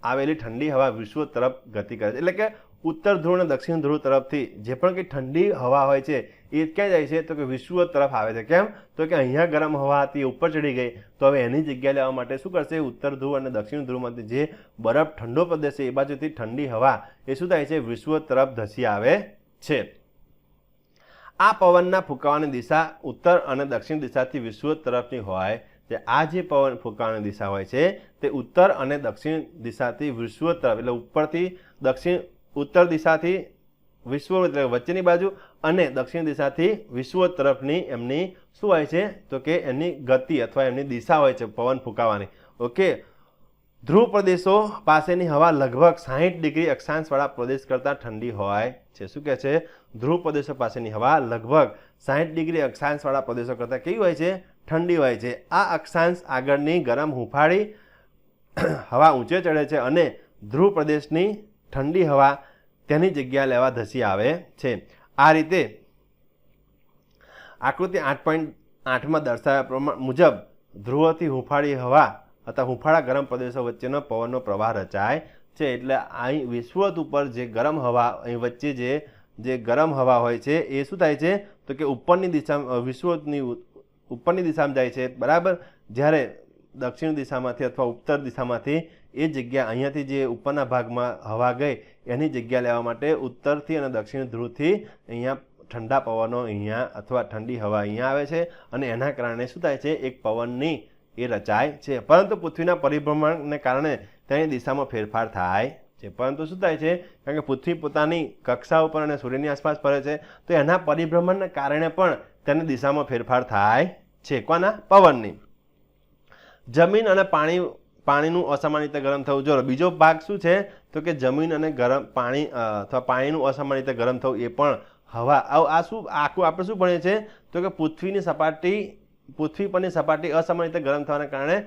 આવેલી ઠંડી હવા વિષુવવૃત્ત તરફ ગતિ કરે છે. એટલે કે ઉત્તર ધ્રુવ અને દક્ષિણ ધ્રુવ તરફથી જે પણ કંઈ ઠંડી હવા હોય છે એ ક્યાં જાય છે, તો કે વિષુવવૃત્ત તરફ આવે છે. કેમ, તો કે અહીંયા ગરમ હવા હતી ઉપર ચડી ગઈ, તો હવે એની જગ્યા લેવા માટે શું કરશે, ઉત્તર ધ્રુવ અને દક્ષિણ ધ્રુવમાંથી જે બરફ ઠંડો પ્રદેશ છે એ બાજુથી ઠંડી હવા એ શું થાય છે, વિષુવવૃત્ત તરફ ધસી આવે છે. આ પવનના ફૂંકાવાની દિશા ઉત્તર અને દક્ષિણ દિશાથી વિષુવવૃત્ત તરફની હોય છે. આ જે પવન ફૂંકાવાની દિશા હોય છે તે ઉત્તર અને દક્ષિણ દિશાથી વિષુવવૃત્ત તરફ, એટલે ઉપરથી દક્ષિણ, ઉત્તર દિશાથી વિષુવવૃત્ત એટલે વચ્ચેની બાજુ અને દક્ષિણ દિશાથી વિષુવવૃત્ત તરફની એમની શું હોય છે, તો કે એમની ગતિ અથવા એમની દિશા હોય છે પવન ફૂંકાવાની. ઓકે. ધ્રુવ પ્રદેશો પાસેની હવા લગભગ 60 ડિગ્રી અક્ષાંશવાળા પ્રદેશ કરતાં ઠંડી હોય છે. શું કહે છે, ધ્રુવ પ્રદેશો પાસેની હવા લગભગ 60 ડિગ્રી અક્ષાંશવાળા પ્રદેશો કરતાં કેવી હોય છે, ઠંડી હોય છે. આ અક્ષાંશ આગળની ગરમ હુંફાળી હવા ઊંચે ચડે છે અને ધ્રુવ પ્રદેશની ઠંડી હવા તેની જગ્યા લેવા ધસી આવે છે. આ રીતે આકૃતિ 8.8માં દર્શાવ્યા મુજબ ધ્રુવથી હુંફાળી હવા અથવા હુંફાળા ગરમ પ્રદેશો વચ્ચેનો પવનનો પ્રવાહ રચાય છે. એટલે અહીં વિષુવવૃત્ત ઉપર જે ગરમ હવા, અહીં વચ્ચે જે ગરમ હવા હોય છે એ શું થાય છે, તો કે ઉપરની દિશા, વિષુવવૃત્તની ઉપરની દિશામાં જાય છે. બરાબર. જ્યારે દક્ષિણ દિશામાંથી અથવા ઉત્તર દિશામાંથી એ જગ્યા અહીંયાથી જે ઉપરના ભાગમાં હવા ગઈ એની જગ્યા લેવા માટે ઉત્તરથી અને દક્ષિણ ધ્રુવથી અહીંયા ઠંડા પવનો અહીંયા અથવા ઠંડી હવા અહીંયા આવે છે અને એના કારણે શું થાય છે, એક પવનની એ રચાય છે. પરંતુ પૃથ્વીના પરિભ્રમણને કારણે તેની દિશામાં ફેરફાર થાય છે. પરંતુ શું થાય છે, કારણ કે પૃથ્વી પોતાની કક્ષા ઉપર અને સૂર્યની આસપાસ ફરે છે તો એના પરિભ્રમણને કારણે પણ તેની દિશામાં ફેરફાર થાય છે. કોના, પવનની. જમીન અને પાણીનું અસમાન રીતે ગરમ થવું. જો બીજો ભાગ શું છે, તો કે જમીન અને ગરમ પાણી અથવા પાણીનું અસમાન રીતે ગરમ થવું એ પણ હવા. આ શું આખું આપણે શું ભણીએ છીએ, તો કે પૃથ્વી પરની સપાટી અસમાન રીતે ગરમ થવાને કારણે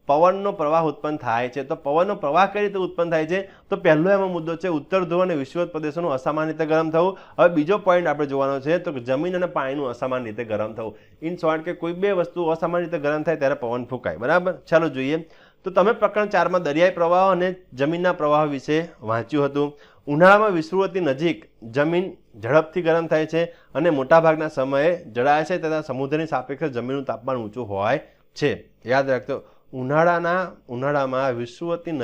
પવનનો પ્રવાહ ઉત્પન્ન થાય છે. તો પવનનો પ્રવાહ કઈ રીતે ઉત્પન્ન થાય છે, તો પહેલો એમાં મુદ્દો છે ઉત્તર ધ્રુવ અને વિષુવવૃત્ત પ્રદેશોનું અસમાન રીતે ગરમ થવું. હવે બીજો પોઈન્ટ આપણે જોવાનો છે તો કે જમીન અને પાણીનું અસમાન રીતે ગરમ થવું. ઇન શોર્ટ કે કોઈ બે વસ્તુ અસમાન રીતે ગરમ થાય ત્યારે પવન ફૂંકાય. બરાબર. ચાલો જોઈએ. તો તમે પ્રકરણ 4માં દરિયાઈ પ્રવાહો અને જમીનના પ્રવાહો વિશે વાંચ્યું હતું. ઉનાળામાં વિષુવવૃત્તની નજીક જમીન ઝડપથી ગરમ થાય છે અને મોટાભાગના સમયે જળાશય તથા સમુદ્રની સાપેક્ષે જમીનનું તાપમાન ઊંચું હોય છે. યાદ રાખજો, ઉનાળામાં વિષુવવૃત્તની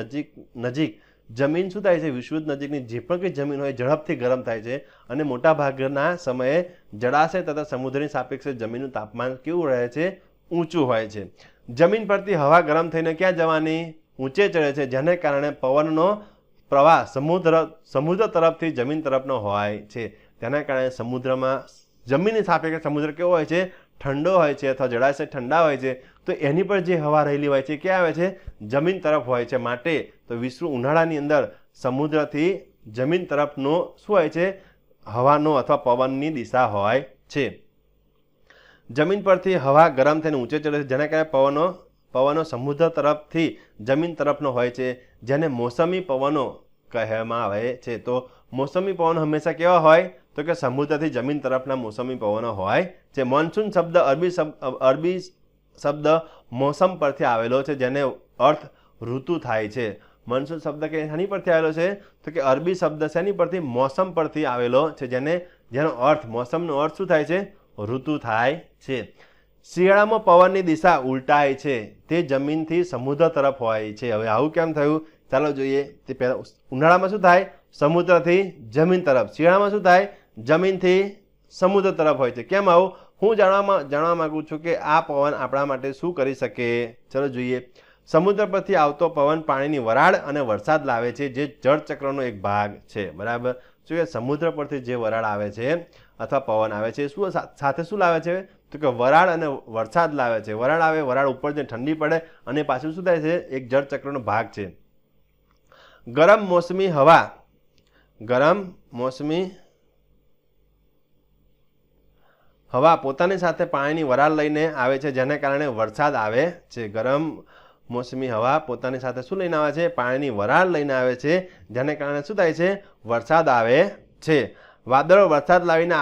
નજીક જમીન શું થાય છે, વિષુવવૃત્ત નજીકની જે પણ કંઈ જમીન હોય ઝડપથી ગરમ થાય છે અને મોટાભાગના સમયે જળાશય તથા સમુદ્રની સાપેક્ષે જમીનનું તાપમાન કેવું રહે છે, ઊંચું હોય છે. જમીન પરથી હવા ગરમ થઈને ક્યાં જવાની? ઊંચે ચડે છે, જેને કારણે પવનનો પ્રવાહ સમુદ્ર તરફથી જમીન તરફનો હોય છે. તેના કારણે સમુદ્રમાં જમીનની સાપેક્ષે સમુદ્ર કેવો હોય છે? ઠંડો હોય છે, અથવા જળાશય ઠંડા હોય છે. તો એની પર જે હવા રહેલી હોય છે ક્યાં આવે છે? જમીન તરફ હોય છે. માટે તો વિશ્વ ઉનાળાની અંદર સમુદ્રથી જમીન તરફનો શું હોય છે? હવાનો અથવા પવનની દિશા હોય છે. જમીન પરથી હવા ગરમ થઈને ઊંચે ચડે છે, જેના કારણે પવનો સમુદ્ર તરફથી જમીન તરફનો હોય છે, જેને મોસમી પવનો કહેવામાં આવે છે. તો મોસમી પવનો હંમેશા કેવા હોય? તો કે સમુદ્રથી જમીન તરફના મોસમી પવનો હોય છે. મોન્સૂન શબ્દ અરબી શબ્દ મોસમ પરથી આવેલો છે, જેને અર્થ ઋતુ થાય છે. મોન્સૂન શબ્દ કે શાની પરથી આવેલો છે? તો કે અરબી શબ્દ શેની પરથી? મોસમ પરથી આવેલો છે, જેનો અર્થ મોસમનો અર્થ શું થાય છે? ઋતુ થાય છે. શિયાળામાં પવનની દિશા ઉલટાય છે, તે જમીનથી સમુદ્ર તરફ હોય છે. હવે આવું કેમ થયું? ચાલો જોઈએ. તે પહેલા ઉનાળામાં શું થાય? સમુદ્રથી જમીન તરફ. શિયાળામાં શું થાય? જમીનથી સમુદ્ર તરફ હોય છે. કેમ આવું? હું જાણવા માંગુ છું કે આ પવન આપણા માટે શું કરી શકે. ચલો જોઈએ. સમુદ્ર પરથી આવતો પવન પાણીની વરાળ અને વરસાદ લાવે છે, જે જળચક્રનો એક ભાગ છે. બરાબર. શું કે સમુદ્ર પરથી જે વરાળ આવે છે અથવા પવન આવે છે, શું સાથે શું લાવે છે? તો કે વરાળ અને વરસાદ લાવે છે. વરાળ આવે, વરાળ ઉપર જે ઠંડી પડે, અને પાછું શું થાય છે? એક જળચક્રનો ભાગ છે. ગરમ મોસમી હવા પોતાની સાથે પાણીની વરાળ લઈને આવે છે, જેને કારણે વરસાદ આવે છે. ગરમ મોસમી હવા પોતાની સાથે શું લઈને આવે છે? પાણીની વરાળ લઈને આવે છે, જેને કારણે શું થાય છે? વરસાદ આવે છે. વાદળો વરસાદ લાવીને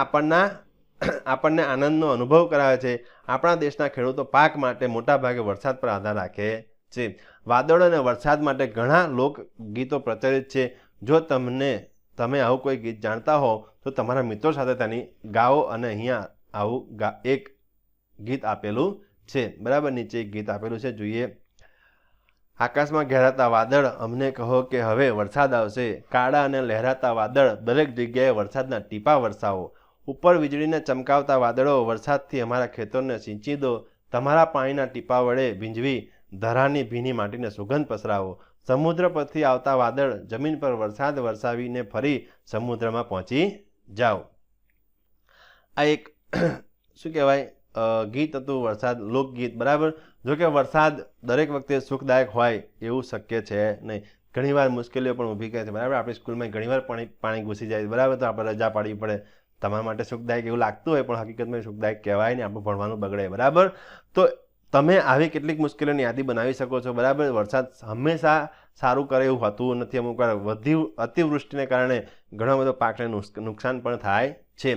આપણને આનંદનો અનુભવ કરાવે છે. આપણા દેશના ખેડૂતો પાક માટે મોટા ભાગે વરસાદ પર આધાર રાખે છે. વાદળો અને વરસાદ માટે ઘણા લોકગીતો પ્રચલિત છે. જો તમે આવું કોઈ ગીત જાણતા હો તો તમારા મિત્રો સાથે તેની ગાઓ. અને અહીંયા આવું એક ગીત આપેલું છે. બરાબર. નીચે એક ગીત આપેલું છે, જોઈએ. આકાશમાં ઘેરાતા વાદળ, અમને કહો કે હવે વરસાદ આવશે. કાળા અને લહેરાતા વાદળ, દરેક જગ્યાએ વરસાદના ટીપા વરસાવો. ઉપર વીજળીને ચમકાવતા વાદળો, વરસાદથી અમારા ખેતરને સિંચી દો. તમારા પાણીના ટીપા વડે ભીંજવી ધરાની ભીની માટીને સુગંધ પસરાવો. સમુદ્ર પરથી આવતા વાદળ, જમીન પર વરસાદ વરસાવીને ફરી સમુદ્રમાં પહોંચી જાઓ. આ એક શું કહેવાય? ગીત હતું, વરસાદ લોકગીત. બરાબર. જોકે વરસાદ દરેક વખતે સુખદાયક હોય એવું શક્ય છે નહીં. ઘણીવાર મુશ્કેલીઓ પણ ઊભી કરે છે. બરાબર. આપણી સ્કૂલમાં ઘણીવાર પાણી ઘૂસી જાય. બરાબર. તો આપણે રજા પાડવી પડે. તમારા માટે સુખદાયક એવું લાગતું હોય, પણ હકીકતમાં સુખદાયક કહેવાય નહીં. આપણું ભણવાનું બગડે. બરાબર. તો તમે આવી કેટલીક મુશ્કેલીઓની યાદી બનાવી શકો છો. બરાબર. વરસાદ હંમેશા સારું કરે એવું હોતું નથી. અમુક વાર અતિવૃષ્ટિને કારણે ઘણો બધો પાકને નુકસાન પણ થાય છે.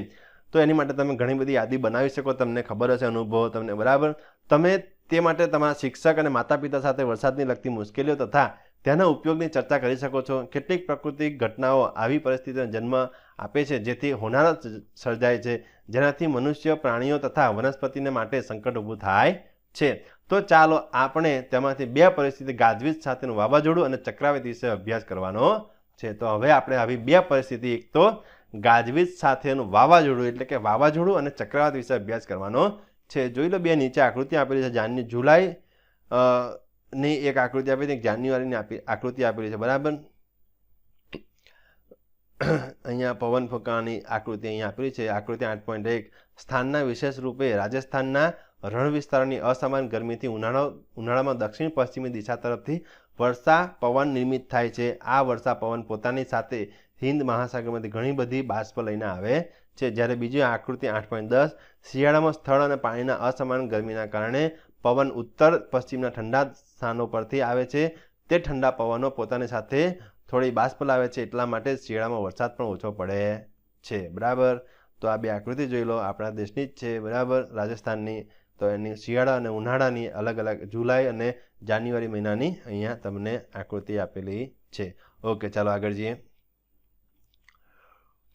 તો એની માટે તમે ઘણી બધી યાદી બનાવી શકો. તમને ખબર હશે, અનુભવ તમને. બરાબર. તમે તે માટે તમારા શિક્ષક અને માતા પિતા સાથે વરસાદની લગતી મુશ્કેલીઓ તથા તેના ઉપયોગની ચર્ચા કરી શકો છો. કેટલીક પ્રાકૃતિક ઘટનાઓ આવી પરિસ્થિતિનો જન્મ આપે છે, જેથી હોનારત સર્જાય છે, જેનાથી મનુષ્ય, પ્રાણીઓ તથા વનસ્પતિને માટે સંકટ ઊભું થાય છે. તો ચાલો આપણે તેમાંથી બે પરિસ્થિતિ, ગાજવીજ સાથેનું વાવાઝોડું અને ચક્રવાત વિશે અભ્યાસ કરવાનો છે. તો હવે આપણે આવી બે પરિસ્થિતિ, એક તો ગાજવીજ સાથેનું વાવાઝોડું એટલે કે વાવાઝોડું અને ચક્રવાત વિશે અભ્યાસ કરવાનો છે. જોઈ લો. બે નીચે આકૃતિ આપેલી છે. જુલાઈ ની એક આકૃતિ આપી છે, એક જાન્યુઆરીની આકૃતિ આપેલી છે. બરાબર. અહીંયા પવન ફૂંકાવાની આકૃતિ અહીંયા આપેલી છે. આકૃતિ 8.1. સ્થાનના વિશેષ રૂપે રાજસ્થાનના રણ વિસ્તારોની અસમાન ગરમીથી ઉનાળામાં દક્ષિણ પશ્ચિમી દિશા તરફથી વર્ષા પવન નિર્મિત થાય છે. આ વર્ષા પવન પોતાની સાથે હિન્દ મહાસાગરમાંથી ઘણી બધી બાષ્પ લઈને આવે છે. જ્યારે બીજી આકૃતિ 8.10. શિયાળામાં સ્થળ અને પાણીના અસમાન ગરમીના કારણે પવન ઉત્તર પશ્ચિમના ઠંડા સ્થાનો પરથી આવે છે. તે ઠંડા પવનો પોતાની સાથે થોડી બાષ્પ લાવે છે, એટલા માટે શિયાળામાં વરસાદ પણ ઓછો પડે છે. બરાબર. તો આ બે આકૃતિ જોઈ લો. આપણા દેશની જ છે. બરાબર. રાજસ્થાનની. તો એની શિયાળા અને ઉનાળાની અલગ અલગ જુલાઈ અને જાન્યુઆરી મહિનાની અહીંયા તમને આકૃતિ આપેલી છે. ઓકે, ચાલો આગળ જઈએ.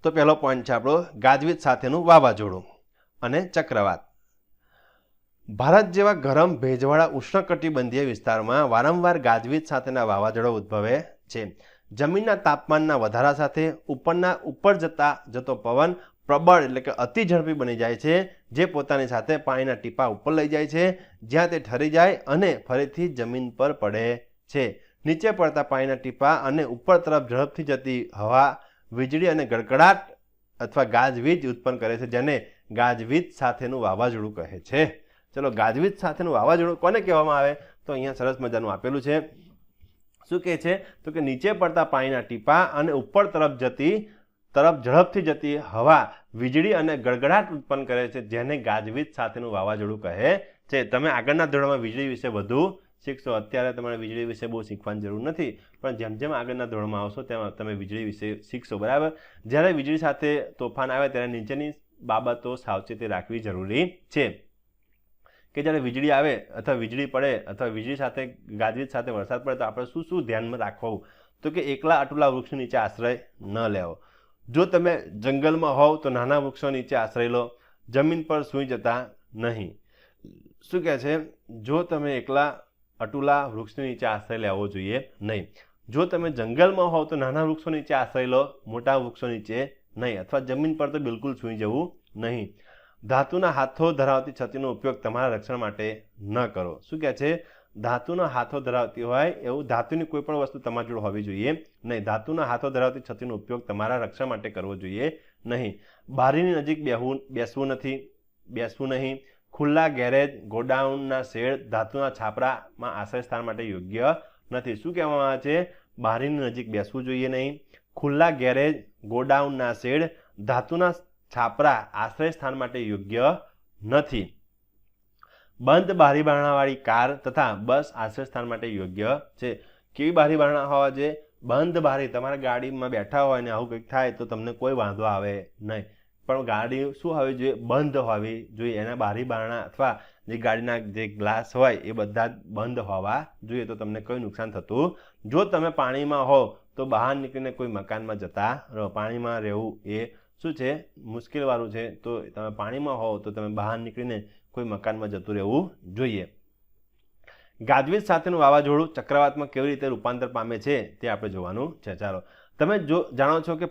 તો પહેલો પોઈન્ટ છે આપણો ગાજવીજ સાથેનું વાવાઝોડું અને ચક્રવાત. ભારત જેવા ગરમ ભેજવાળા ઉષ્ણકટિબંધીય વિસ્તારમાં વારંવાર ગાજવીજ સાથેના વાવાઝોડા ઉદ્ભવે છે. જમીનના તાપમાનના વધારા સાથે ઉપર જતો પવન પ્રબળ એટલે કે અતિ ઝડપી બની જાય છે, જે પોતાની સાથે પાણીના ટીપા ઉપર લઈ જાય છે, જ્યાં તે ઠરી જાય અને ફરીથી જમીન પર પડે છે. નીચે પડતા પાણીના ટીપા અને ઉપર તરફ ઝડપથી જતી હવા વીજળી અને ગડગડાટ અથવા ગાજવીજ ઉત્પન્ન કરે છે, જેને ગાજવીજ સાથેનું વાવાઝોડું કહે છે. ચલો, ગાજવીજ સાથેનું વાવાઝોડું કોને કહેવામાં આવે? તો અહીંયા સરસ મજાનું આપેલું છે. શું કહે છે? તો કે નીચે પડતા પાણીના ટીપા અને ઉપર તરફ ઝડપથી જતી હવા વીજળી અને ગડગડાટ ઉત્પન્ન કરે છે, જેને ગાજવીજ સાથેનું વાવાઝોડું કહે છે. તમે આગળના ધોરણમાં વીજળી વિશે વધુ શીખશો. અત્યારે તમારે વીજળી વિશે બહુ શીખવાની જરૂર નથી, પણ જેમ જેમ આગળના ધોરણમાં આવશો તેમ તમે વીજળી વિશે શીખશો. બરાબર. જ્યારે વીજળી સાથે તોફાન આવે ત્યારે નીચેની બાબતો સાવચેતી રાખવી જરૂરી છે કે જ્યારે વીજળી આવે અથવા વીજળી પડે અથવા વીજળી સાથે ગાજવીજ સાથે વરસાદ પડે તો આપણે શું શું ધ્યાનમાં રાખવું? તો કે એકલા અટુલા વૃક્ષ નીચે આશ્રય ન લેવો. જો તમે જંગલમાં હોવ તો નાના વૃક્ષો નીચે આશ્રય લો. જમીન પર સૂઈ જતા નહીં. શું કહે છે? જો તમે એકલા અટુલા વૃક્ષની નીચે આશ્રય લેવો જોઈએ નહીં. જો તમે જંગલમાં હોવ તો નાના વૃક્ષો નીચે આશ્રય લો, મોટા વૃક્ષો નીચે નહીં, અથવા જમીન પર તો બિલકુલ સૂઈ જવું નહીં. ધાતુના હાથો ધરાવતી છત્રીનો ઉપયોગ તમારા રક્ષણ માટે ન કરો. શું કહે છે? ધાતુના હાથો ધરાવતી હોય એવું ધાતુની કોઈ પણ વસ્તુ તમારી જોડે હોવી જોઈએ નહીં. ધાતુના હાથો ધરાવતી છત્રીનો ઉપયોગ તમારા રક્ષણ માટે કરવો જોઈએ નહીં. બારીની નજીક બેસવું નહીં. ખુલ્લા ગેરેજ, ગોડાઉનના શેડ, ધાતુના છાપરામાં આશ્રયસ્થાન માટે યોગ્ય નથી. શું કહેવામાં આવે છે? બારીની નજીક બેસવું જોઈએ નહીં. ખુલ્લા ગેરેજ, ગોડાઉનના શેડ, ધાતુના છાપરા આશ્રય સ્થાન માટે યોગ્ય નથી. બંધ બારી બારણાવાળી કાર તથા બસ આશ્રય સ્થાન માટે યોગ્ય છે. કેવી બારી બારણા હોવા જોઈએ? બંધ બારી. તમારા ગાડીમાં બેઠા હોય ને આવું કંઈક થાય તો તમને કોઈ વાંધો આવે નહીં, પણ ગાડી શું હોવી જોઈએ? બંધ હોવી જોઈએ. એના બારી બારણા અથવા જે ગાડીના જે ગ્લાસ હોય એ બધા બંધ હોવા જોઈએ, તો તમને કોઈ નુકસાન થતું. જો તમે પાણીમાં હો તો બહાર નીકળીને કોઈ મકાનમાં જતા રહો. પાણીમાં રહેવું એ શું છે? મુશ્કેલવાળું છે. તો તમે પાણીમાં હોવ તો તમે બહાર નીકળીને કોઈ મકાનમાં જતું રહેવું જોઈએ. ગાજવીજ સાથેનું વાવાઝોડું ચક્રવાતમાં કેવી રીતે રૂપાંતર પામે છે તે આપણે જોવાનું છે. ચાલો, તમે જાણો છો કે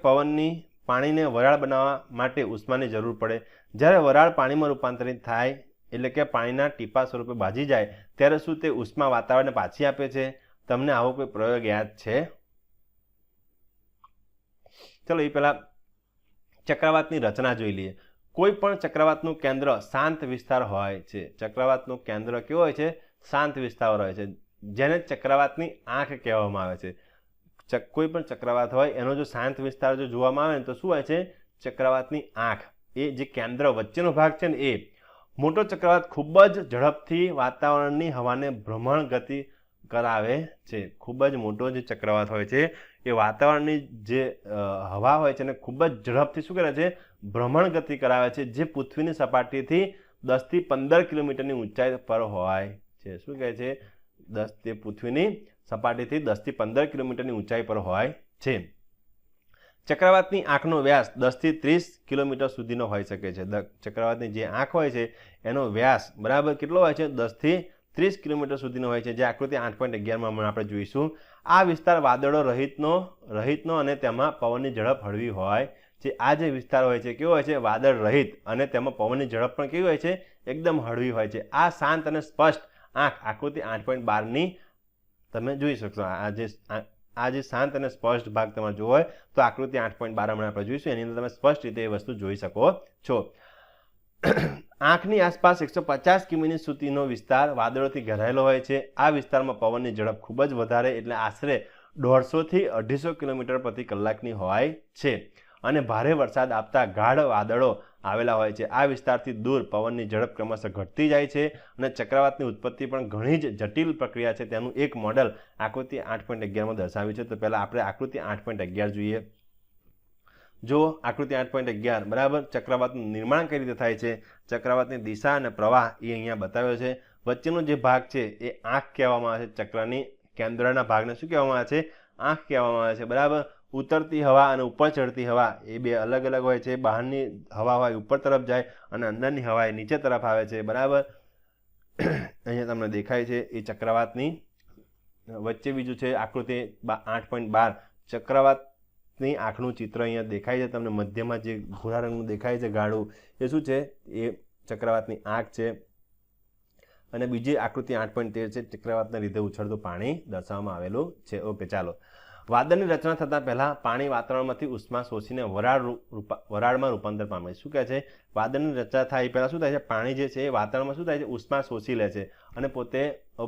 પાણીને વરાળ બનાવવા માટે ઉષ્માની જરૂર પડે. જ્યારે વરાળ પાણીમાં રૂપાંતરિત થાય એટલે કે પાણીના ટીપા સ્વરૂપે ભાજી જાય ત્યારે શું તે ઉષ્મા વાતાવરણને પાછી આપે છે? તમને આવો કોઈ પ્રયોગ યાદ છે? ચલો, એ પહેલા ચક્રવાતની રચના જોઈ લઈએ. કોઈ પણ ચક્રવાતનું કેન્દ્ર શાંત વિસ્તાર હોય છે. ચક્રવાતનું કેન્દ્ર કેવો હોય છે? શાંત વિસ્તાર હોય છે, જેને ચક્રવાતની આંખ કહેવામાં આવે છે. કોઈ પણ ચક્રવાત હોય એનો જો શાંત વિસ્તાર જો જોવામાં આવે ને તો શું હોય છે? ચક્રવાતની આંખ. એ જે કેન્દ્ર વચ્ચેનો ભાગ છે ને એ. મોટો ચક્રવાત ખૂબ જ ઝડપથી વાતાવરણની હવાને ભ્રમણ ગતિ કરાવે છે. ખૂબ જ મોટો જે ચક્રવાત હોય છે એ વાતાવરણની જે હવા હોય છે એને ખૂબ જ ઝડપથી શું કરે છે? ભ્રમણ ગતિ કરાવે છે, જે પૃથ્વીની સપાટીથી 10 થી 15 કિલોમીટરની ઊંચાઈ પર હોય છે. શું કહે છે? તે પૃથ્વીની સપાટીથી 10 થી 15 કિલોમીટરની ઊંચાઈ પર હોય છે. ચક્રવાતની આંખનો વ્યાસ 10 થી 30 કિલોમીટર સુધીનો હોઈ શકે છે. ચક્રવાતની જે આંખ હોય છે એનો વ્યાસ બરાબર કેટલો હોય છે? 10 થી 30 કિલોમીટર સુધીનો હોય છે, જે આકૃતિ 8.11માં આપણે જોઈશું. આ વિસ્તાર વાદળો રહિતનો અને તેમાં પવનની ઝડપ હળવી હોય છે. આ જે વિસ્તાર હોય છે કેવો હોય છે? વાદળ રહિત, અને તેમાં પવનની ઝડપ પણ કેવી હોય છે? એકદમ હળવી હોય છે. આ શાંત અને સ્પષ્ટ આંખ આકૃતિ 8.12ની તમે જોઈ શકશો. આ જે શાંત અને સ્પષ્ટ ભાગ તમારે જોવો હોય તો આકૃતિ 8.12 આપણે જોઈશું. એની અંદર તમે સ્પષ્ટ રીતે એ વસ્તુ જોઈ શકો છો. આંખની આસપાસ 150 કિમી સુધીનો વિસ્તાર વાદળોથી ઘેરાયેલો હોય છે. આ વિસ્તારમાં પવનની ઝડપ ખૂબ જ વધારે એટલે આશરે 150 થી 250 કિલોમીટર પ્રતિ કલાકની હોય છે, અને ભારે વરસાદ આપતા ગાઢ વાદળો આવેલા હોય છે. આ વિસ્તારથી દૂર પવનની ઝડપ ક્રમશઃ ઘટતી જાય છે, અને ચક્રવાતની ઉત્પત્તિ પણ ઘણી જ જટિલ પ્રક્રિયા છે. તેનું એક મોડેલ આકૃતિ 8.11માં દર્શાવ્યું છે. તો પહેલાં આપણે આકૃતિ 8.11 જોઈએ. જો આકૃતિ 8.11 બરાબર. ચક્રવાતનું નિર્માણ કઈ રીતે થાય છે? ચક્રવાતની દિશા અને પ્રવાહ એ અહીંયા બતાવ્યો છે. વચ્ચેનો જે ભાગ છે એ આંખ કહેવામાં આવે છે. ચક્રની કેન્દ્રના ભાગને શું કહેવામાં આવે છે? આંખ કહેવામાં આવે છે. બરાબર. ઉતરતી હવા અને ઉપર ચડતી હવા એ બે અલગ અલગ હોય છે. બહારની હવા હોય ઉપર તરફ જાય અને અંદરની હવા એ નીચે તરફ આવે છે. બરાબર. અહીંયા તમને દેખાય છે એ ચક્રવાતની વચ્ચે બીજું છે આકૃતિ 8.12 ચક્રવાતની આંખનું ચિત્ર અહીંયા દેખાય છે તમને, મધ્યમાં જે ભૂરા રંગનું દેખાય છે ગાઢું એ શું છે? એ ચક્રવાતની આંખ છે. અને બીજી આકૃતિ 8.13 છે, ચક્રવાતના લીધે ઉછળતું પાણી દર્શાવવામાં આવેલું છે. ઓકે, ચાલો. વાદળની રચના થતાં પહેલાં પાણી વાતાવરણમાંથી ઉષ્મા શોષીને વરાળમાં રૂપાંતર પામે છે. શું કહે છે? વાદળની રચના થાય એ પહેલાં શું થાય છે? પાણી જે છે એ વાતાવરણમાં શું થાય છે? ઉષ્મા શોષી લે છે અને પોતે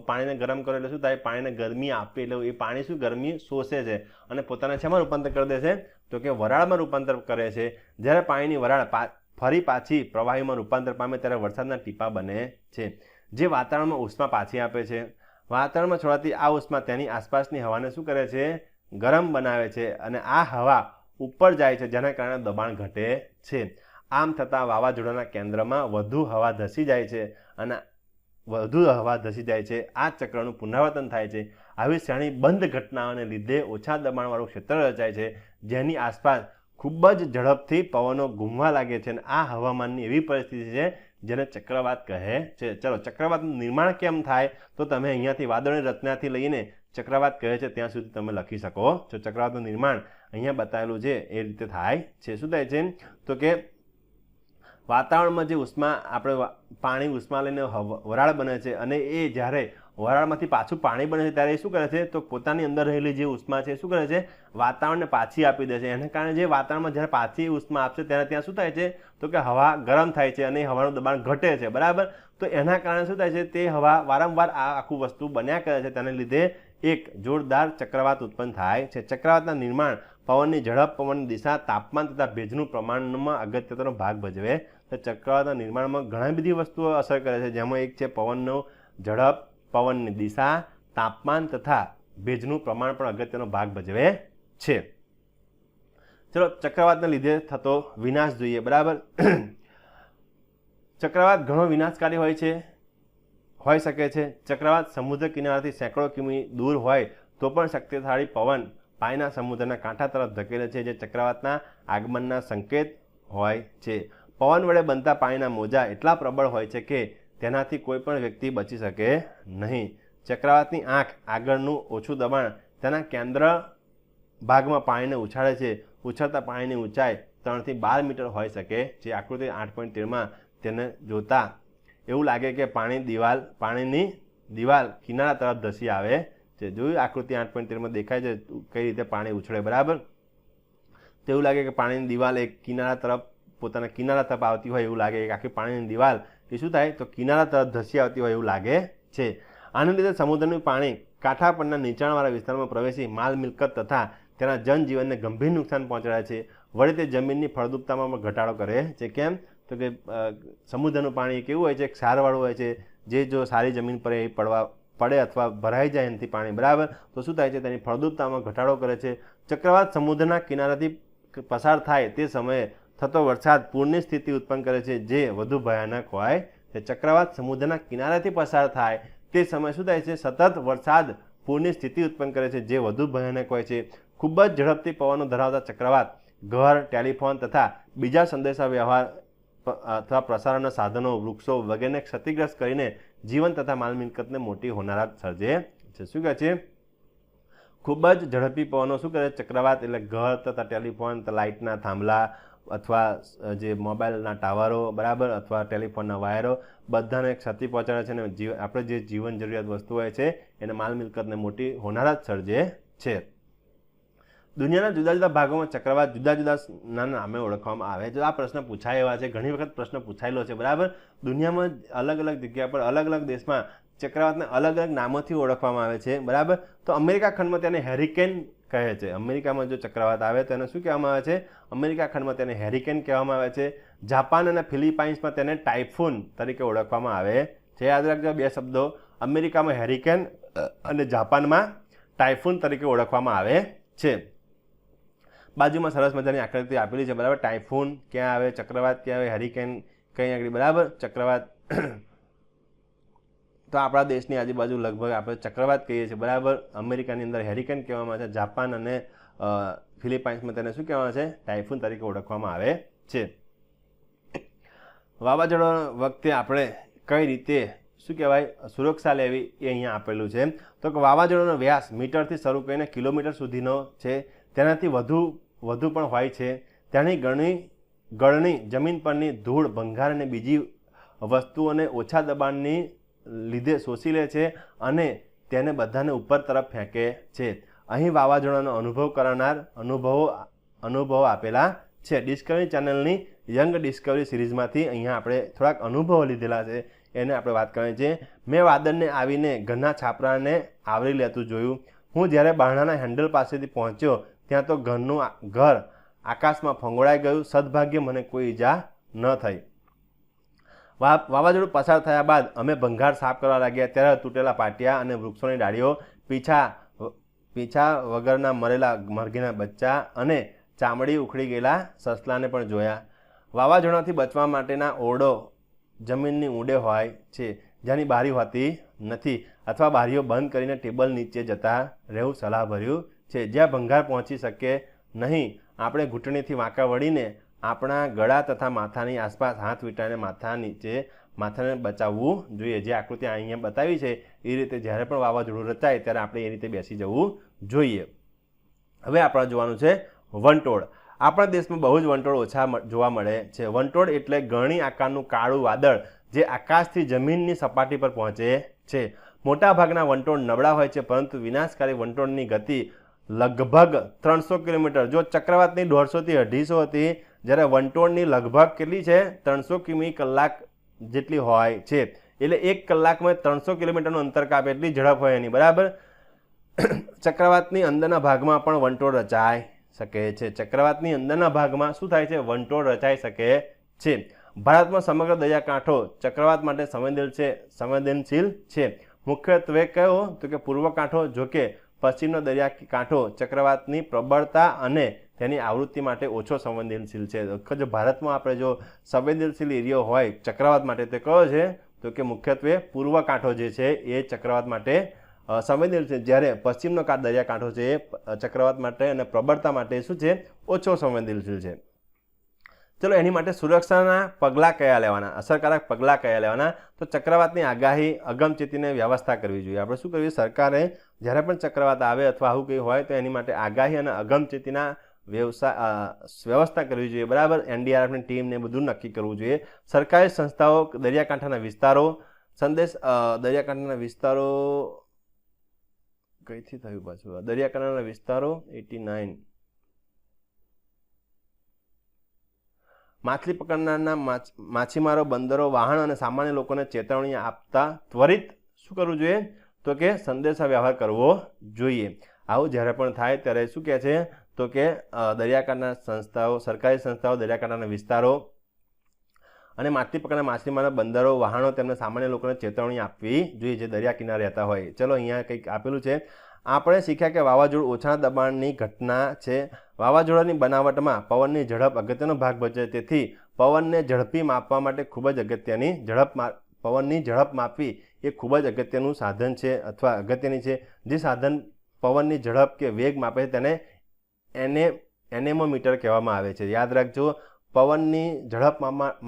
પાણીને ગરમ કરો એટલે શું થાય? પાણીને ગરમી આપે એટલે એ પાણી શું ગરમી શોષે છે અને પોતાને શેમાં રૂપાંતર કરી દે છે? તો કે વરાળમાં રૂપાંતર કરે છે. જ્યારે પાણીની વરાળ ફરી પાછી પ્રવાહીમાં રૂપાંતર પામે ત્યારે વરસાદના ટીપા બને છે, જે વાતાવરણમાં ઉષ્મા પાછી આપે છે. વાતાવરણમાં છોડાતી આ ઉષ્મા તેની આસપાસની હવાને શું કરે છે? ગરમ બનાવે છે અને આ હવા ઉપર જાય છે, જેના કારણે દબાણ ઘટે છે. આમ થતાં વાવાઝોડાના કેન્દ્રમાં વધુ હવા ધસી જાય છે અને આ ચક્રનું પુનરાવર્તન થાય છે. આવી શ્રેણી બંધ ઘટનાઓને લીધે ઓછા દબાણવાળું ક્ષેત્ર રચાય છે, જેની આસપાસ ખૂબ જ ઝડપથી પવનો ઘૂમવા લાગે છે અને આ હવામાનની એવી પરિસ્થિતિ છે જેને ચક્રવાત કહે છે. ચલો, ચક્રવાતનું નિર્માણ કેમ થાય? તો તમે અહીંયાથી વાદળની રચનાથી લઈને ચક્રવાત કહે છે ત્યાં સુધી તમે લખી શકો છો. ચક્રવાતનું નિર્માણ અહીંયા બતાવેલું છે એ રીતે થાય છે. શું થાય છે? તો કે વાતાવરણમાં જે ઉષ્મા આપણે પાણી ઉષ્મા લઈને વરાળ બને છે અને એ જ્યારે વરાળમાંથી પાછું પાણી બને છે ત્યારે એ શું કરે છે? તો પોતાની અંદર રહેલી જે ઉષ્મા છે શું કરે છે? વાતાવરણને પાછી આપી દે છે. એના કારણે જે વાતાવરણમાં જ્યારે પાછી ઉષ્મા આપશે ત્યારે ત્યાં શું થાય છે? તો કે હવા ગરમ થાય છે અને હવાનું દબાણ ઘટે છે. બરાબર? તો એના કારણે શું થાય છે? તે હવા વારંવાર આ આખું વસ્તુ બન્યા કરે છે. તેને લીધે એક જોરદાર ચક્રવાત ઉત્પન્ન થાય છે. ચક્રવાતના નિર્માણ પવનની ઝડપ, પવનની દિશા, તાપમાન તથા ભેજનું પ્રમાણમાં અગત્યનો ભાગ ભજવે છે. ચક્રવાતના નિર્માણમાં ઘણી બધી વસ્તુઓ અસર કરે છે, જેમાં એક છે પવનનો ઝડપ, પવનની દિશા, તાપમાન તથા ભેજનું પ્રમાણ પણ અગત્યનો ભાગ ભજવે છે. ચલો, ચક્રવાતને લીધે થતો વિનાશ જોઈએ. બરાબર? ચક્રવાત ઘણો વિનાશકારી હોઈ શકે છે. ચક્રવાત સમુદ્ર કિનારાથી સેંકડો કિમી દૂર હોય તો પણ શક્તિશાળી પવન પાણીના સમુદ્રના કાંઠા તરફ ધકેલે છે, જે ચક્રવાતના આગમનના સંકેત હોય છે. પવન વડે બનતા પાણીના મોજા એટલા પ્રબળ હોય છે કે તેનાથી કોઈ પણ વ્યક્તિ બચી શકે નહીં. ચક્રવાતની આંખ આગળનું ઓછું દબાણ તેના કેન્દ્ર ભાગમાં પાણીને ઉછાળે છે. ઉછળતા પાણીની ઊંચાઈ 3 થી 12 મીટર હોઈ શકે. જે આકૃતિ 8.13માં તેને જોતા એવું લાગે કે પાણીની દિવાલ કિનારા તરફ ધસી આવે છે. જોયું આકૃતિ 8.13માં દેખાય છે કઈ રીતે પાણી ઉછળે. બરાબર? તો એવું લાગે કે પાણીની દિવાલ એક પોતાના કિનારા તરફ આવતી હોય એવું લાગે. આખી પાણીની દિવાલ એ શું થાય? તો કિનારા તરફ ધસી આવતી હોય એવું લાગે છે. આને લીધે સમુદ્રનું પાણી કાંઠા પરના નીચાણવાળા વિસ્તારમાં પ્રવેશી માલ મિલકત તથા તેના જનજીવનને ગંભીર નુકસાન પહોંચાડે છે. વળી તે જમીનની ફળદ્રુપતામાં પણ ઘટાડો કરે છે. કેમ? તો કે સમુદ્રનું પાણી કેવું હોય છે? ક્ષારવાળું હોય છે. જે જો સારી જમીન પર એ પડે અથવા ભરાઈ જાય એનાથી પાણી, બરાબર, તો શું થાય છે? તેની ફળદ્રુપતામાં ઘટાડો કરે છે. ચક્રવાત સમુદ્રના કિનારાથી પસાર થાય તે સમયે થતો વરસાદ પૂરની સ્થિતિ ઉત્પન્ન કરે છે, જે વધુ ભયાનક હોય છે. ચક્રવાત સમુદ્રના કિનારાથી પસાર થાય તે સમયે શું થાય છે? સતત વરસાદ પૂરની સ્થિતિ ઉત્પન્ન કરે છે, જે વધુ ભયાનક હોય છે. ખૂબ જ ઝડપથી પવનો ધરાવતા ચક્રવાત ઘર, ટેલિફોન તથા બીજા સંદેશા વ્યવહાર અથવા પ્રસારણના સાધનો, વૃક્ષો વગેરેને ક્ષતિગ્રસ્ત કરીને જીવન તથા માલ મિલકતને મોટી હોનારત સર્જે છે. શું કહે છે? ખૂબ જ ઝડપી પવનો શું કરે? ચક્રવાત એટલે ઘર તથા ટેલિફોન, લાઇટના થાંભલા અથવા જે મોબાઈલના ટાવરો, બરાબર, અથવા ટેલિફોનના વાયરો બધાને ક્ષતિ પહોંચાડે છે અને આપણે જે જીવન જરૂરિયાત વસ્તુ હોય છે એને માલ મિલકતને મોટી હોનારત સર્જે છે. દુનિયાના જુદા જુદા ભાગોમાં ચક્રવાત જુદા જુદા નામે ઓળખવામાં આવે છે. આ પ્રશ્ન પૂછાય એવા છે, ઘણી વખત પ્રશ્ન પૂછાયેલો છે. બરાબર? દુનિયામાં અલગ અલગ જગ્યા પર અલગ અલગ દેશમાં ચક્રવાતને અલગ અલગ નામોથી ઓળખવામાં આવે છે. બરાબર? તો અમેરિકા ખંડમાં તેને હેરિકેન કહે છે. અમેરિકામાં જો ચક્રવાત આવે તો એને શું કહેવામાં આવે છે? અમેરિકા ખંડમાં તેને હેરિકેન કહેવામાં આવે છે. જાપાન અને ફિલિપાઇન્સમાં તેને ટાઇફૂન તરીકે ઓળખવામાં આવે છે. યાદ રાખજો બે શબ્દો, અમેરિકામાં હેરિકેન અને જાપાનમાં ટાઇફૂન તરીકે ઓળખવામાં આવે છે. બાજુમાં સરસ મજાની આકૃતિ આપેલી છે. બરાબર? ટાઇફૂન ક્યાં આવે, ચક્રવાત ક્યાં આવે, હેરિકેન કઈ આગળ. બરાબર? ચક્રવાત તો આપણા દેશની આજુબાજુ લગભગ આપણે ચક્રવાત કહીએ છીએ. બરાબર? અમેરિકાની અંદર હેરિકેન કહેવામાં આવે છે. જાપાન અને ફિલિપાઇન્સમાં તેને શું કહેવામાં આવે છે? ટાઇફૂન તરીકે ઓળખવામાં આવે છે. વાવાઝોડા વખતે આપણે કઈ રીતે શું કહેવાય સુરક્ષા લેવી એ અહીંયા આપેલું છે. તો કે વાવાઝોડાનો વ્યાસ મીટરથી શરૂ કરીને કિલોમીટર સુધીનો છે. તેનાથી વધુ પણ હોય છે. તેની ગળણી જમીન પરની ધૂળ, ભંગાર અને બીજી વસ્તુઓને ઓછા દબાણની લીધે શોષી લે છે અને તેને બધાને ઉપર તરફ ફેંકે છે. અહીં વાવાઝોડાનો અનુભવ કરનાર અનુભવો આપેલા છે. ડિસ્કવરી ચેનલની યંગ ડિસ્કવરી સિરીઝમાંથી અહીંયા આપણે થોડાક અનુભવો લીધેલા છે, એને આપણે વાત કરવાની છે. મેં વાદળને આવીને ઘરના છાપરાને આવરી લેતું જોયું. હું જ્યારે બારણાના હેન્ડલ પાસેથી પહોંચ્યો ત્યાં તો ઘર આકાશમાં ફંગોળાઈ ગયું. સદભાગ્યે મને કોઈ ઈજા ન થઈ. વાવાઝોડું પસાર થયા બાદ અમે ભંગાર સાફ કરવા લાગ્યા ત્યારે તૂટેલા પાટિયા અને વૃક્ષોની ડાળીઓ, પીછા વગરના મરેલા મરઘીના બચ્ચા અને ચામડી ઉખડી ગયેલા સસલાને પણ જોયા. વાવાઝોડાથી બચવા માટેના ઓરડો જમીનની ઊંડે હોય છે, જેની બારી હોતી નથી અથવા બારીઓ બંધ કરીને ટેબલ નીચે જતા રહેવું સલાહભર્યું છે. જ્યાં ભંગાર પહોંચી શકે નહીં, આપણે ઘૂંટણીથી વાંકા વળીને આપણા ગળા તથા માથાની આસપાસ હાથ વીંટાઈને માથાને બચાવવું જોઈએ. જે આકૃતિ અહીંયા બતાવી છે એ રીતે જ્યારે પણ વાવાઝોડું રચાય ત્યારે આપણે એ રીતે બેસી જવું જોઈએ. હવે આપણે જોવાનું છે વંટોળ. આપણા દેશમાં બહુ જ વંટોળ ઓછા જોવા મળે છે. વંટોળ એટલે ગરણી આકારનું કાળું વાદળ જે આકાશથી જમીનની સપાટી પર પહોંચે છે. મોટાભાગના વંટોળ નબળા હોય છે, પરંતુ વિનાશકારી વંટોળની ગતિ લગભગ 300 કિલોમીટર, જો ચક્રવાતની 150 થી 250 હતી, જ્યારે વંટોળની લગભગ કેટલી છે 300 કિમી કલાક જેટલી હોય છે. એટલે 1 કલાકમાં 300 કિલોમીટરનું અંતર કાપે એટલી ઝડપ હોય એની, બરાબર. ચક્રવાતની અંદરના ભાગમાં પણ વંટોળ રચાઈ શકે છે. ચક્રવાતની અંદરના ભાગમાં શું થાય છે? વંટોળ રચાઈ શકે છે. ભારતમાં સમગ્ર દરિયાકાંઠો ચક્રવાત માટે સંવેદનશીલ છે. મુખ્યત્વે કયો? તો કે પૂર્વ કાંઠો. જોકે પશ્ચિમનો દરિયાકાંઠો ચક્રવાતની પ્રબળતા અને તેની આવૃત્તિ માટે ઓછો સંવેદનશીલ છે. જો ભારતમાં આપણે જો સંવેદનશીલ એરિયો હોય ચક્રવાત માટે તે કયો છે? તો કે મુખ્યત્વે પૂર્વ કાંઠો જે છે એ ચક્રવાત માટે સંવેદનશીલ, જ્યારે પશ્ચિમનો દરિયાકાંઠો છે એ ચક્રવાત માટે અને પ્રબળતા માટે શું છે? ઓછો સંવેદનશીલ છે. ચલો, એની માટે સુરક્ષાના પગલાં કયા લેવાના, અસરકારક પગલાં કયા લેવાના? તો ચક્રવાતની આગાહી, અગમચેતીને વ્યવસ્થા કરવી જોઈએ. આપણે શું કરવી? સરકારે જ્યારે પણ ચક્રવાત આવે અથવા આવું કંઈ હોય તો એની માટે આગાહી અને અગમચેતીના વ્યવસ્થા કરવી જોઈએ, બરાબર. એનડીઆરએફની ટીમને બધું નક્કી કરવું જોઈએ. સરકારી સંસ્થાઓ દરિયાકાંઠાના વિસ્તારો કઈથી થયું પાછું? દરિયાકાંઠાના વિસ્તારો 89 માછલી પકડનારના માછીમારો, બંદરો, વાહન અને સામાન્ય લોકોને ચેતવણી આપતા ત્વરિત શું કરવું જોઈએ? તો કે સંદેશા વ્યવહાર કરવો જોઈએ. આવું જ્યારે પણ થાય ત્યારે શું કહે છે? તો કે દરિયાકાંઠાના સંસ્થાઓ, સરકારી સંસ્થાઓ દરિયાકાંઠાના વિસ્તારો અને માછલી પકડના માછીમારો, બંદરો, વાહનો તેમને સામાન્ય લોકોને ચેતવણી આપવી જોઈએ જે દરિયા કિનારે રહેતા હોય. ચલો, અહીંયા કંઈક આપેલું છે. આપણે શીખ્યા કે વાવાઝોડું ઓછા દબાણની ઘટના છે. વાવાઝોડાની બનાવટમાં પવનની ઝડપ અગત્યનો ભાગ ભજવે. તેથી પવનને ઝડપી માપવા માટે ખૂબ જ પવનની ઝડપ માપવી એ ખૂબ જ અગત્યનું સાધન છે અથવા અગત્યની છે. જે સાધન પવનની ઝડપ કે વેગ માપે છે તેને એનેમોમીટર કહેવામાં આવે છે. યાદ રાખજો, પવનની ઝડપ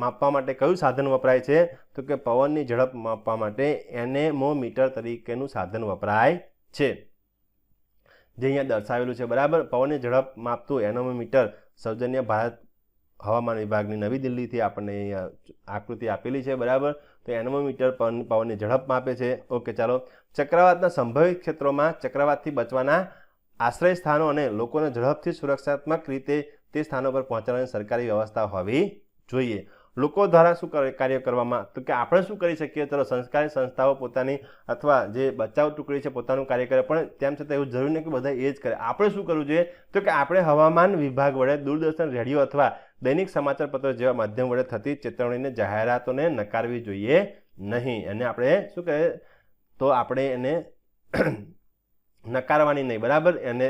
માપવા માટે કયું સાધન વપરાય છે? તો કે પવનની ઝડપ માપવા માટે એનેમોમીટર તરીકેનું સાધન વપરાય છે, જે અહીંયા દર્શાવેલું છે, બરાબર. પવનની ઝડપ માપતું એનેમોમીટર સૌજન્ય ભારત હવામાન વિભાગની નવી દિલ્હીથી આપણને અહીંયા આકૃતિ આપેલી છે, બરાબર. તો એનેમોમીટર પવનની ઝડપ માપે છે. ઓકે, ચાલો. ચક્રવાતના સંભવિત ક્ષેત્રોમાં ચક્રવાતથી બચવાના આશ્રય સ્થાનો અને લોકોને ઝડપથી સુરક્ષાત્મક રીતે તે સ્થાનો પર પહોંચવાની સરકારી વ્યવસ્થા હોવી જોઈએ. લોકો દ્વારા શું કાર્ય કરવામાં? તો કે આપણે શું કરી શકીએ? ચલો, સરકારી સંસ્થાઓ પોતાની અથવા જે બચાવ ટુકડી છે પોતાનું કાર્ય કરે, પણ તેમ છતાં એવું જરૂરી નહીં કે બધા એ જ કરે. આપણે શું કરવું જોઈએ? તો કે આપણે હવામાન વિભાગ વડે દૂરદર્શન, રેડિયો અથવા દૈનિક સમાચાર પત્રો જેવા માધ્યમ વડે થતી ચેતવણીને, જાહેરાતોને નકારવી જોઈએ નહીં. અને આપણે શું કહે? તો આપણે એને નકારવાની નહીં, બરાબર. એને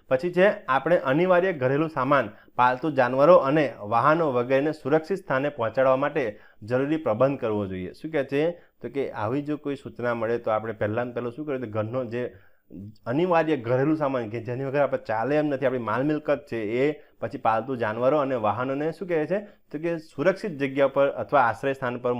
પછી છે આપણે અનિવાર્ય ઘરેલું સામાન, પાલતુ જાનવરો અને વાહનો વગેરેને સુરક્ષિત સ્થાને પહોંચાડવા માટે જરૂરી પ્રબંધ કરવો જોઈએ. શું કહે છે? તો કે આવી જો કોઈ સૂચના મળે તો આપણે પહેલાં શું કરીએ? તો ઘરનો જે અનિવાર્ય ઘરેલું સામાન કે જેની વગર આપણે ચાલે એમ નથી, આપણી માલ મિલકત છે એ, પછી પાલતુ જાનવરો અને વાહનોને શું કહે છે? તો કે સુરક્ષિત જગ્યા પર અથવા આશ્રય સ્થાન પર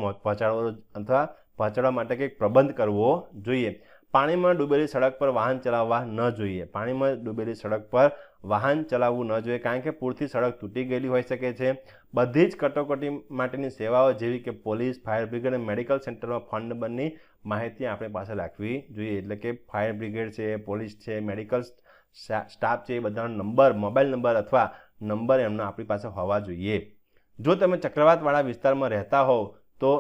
પહોંચાડવા માટે કંઈક પ્રબંધ કરવો જોઈએ. પાણીમાં ડૂબેલી સડક પર વાહન ચલાવવા ન જોઈએ. પાણીમાં ડૂબેલી સડક પર વાહન ચલાવવું ન જોઈએ, કારણ કે પૂરથી સડક તૂટી ગયેલી હોઈ શકે છે. બધી જ કટોકટી માટેની સેવાઓ જેવી કે પોલીસ, ફાયર બ્રિગેડ અને મેડિકલ સેન્ટરમાં ફોન નંબરની માહિતી આપણી પાસે રાખવી જોઈએ. એટલે કે ફાયર બ્રિગેડ છે, પોલીસ છે, મેડિકલ સ્ટાફ છે, એ બધાનો નંબર, મોબાઈલ નંબર અથવા નંબર એમનો આપણી પાસે હોવા જોઈએ. જો તમે ચક્રવાતવાળા વિસ્તારમાં રહેતા હોવ તો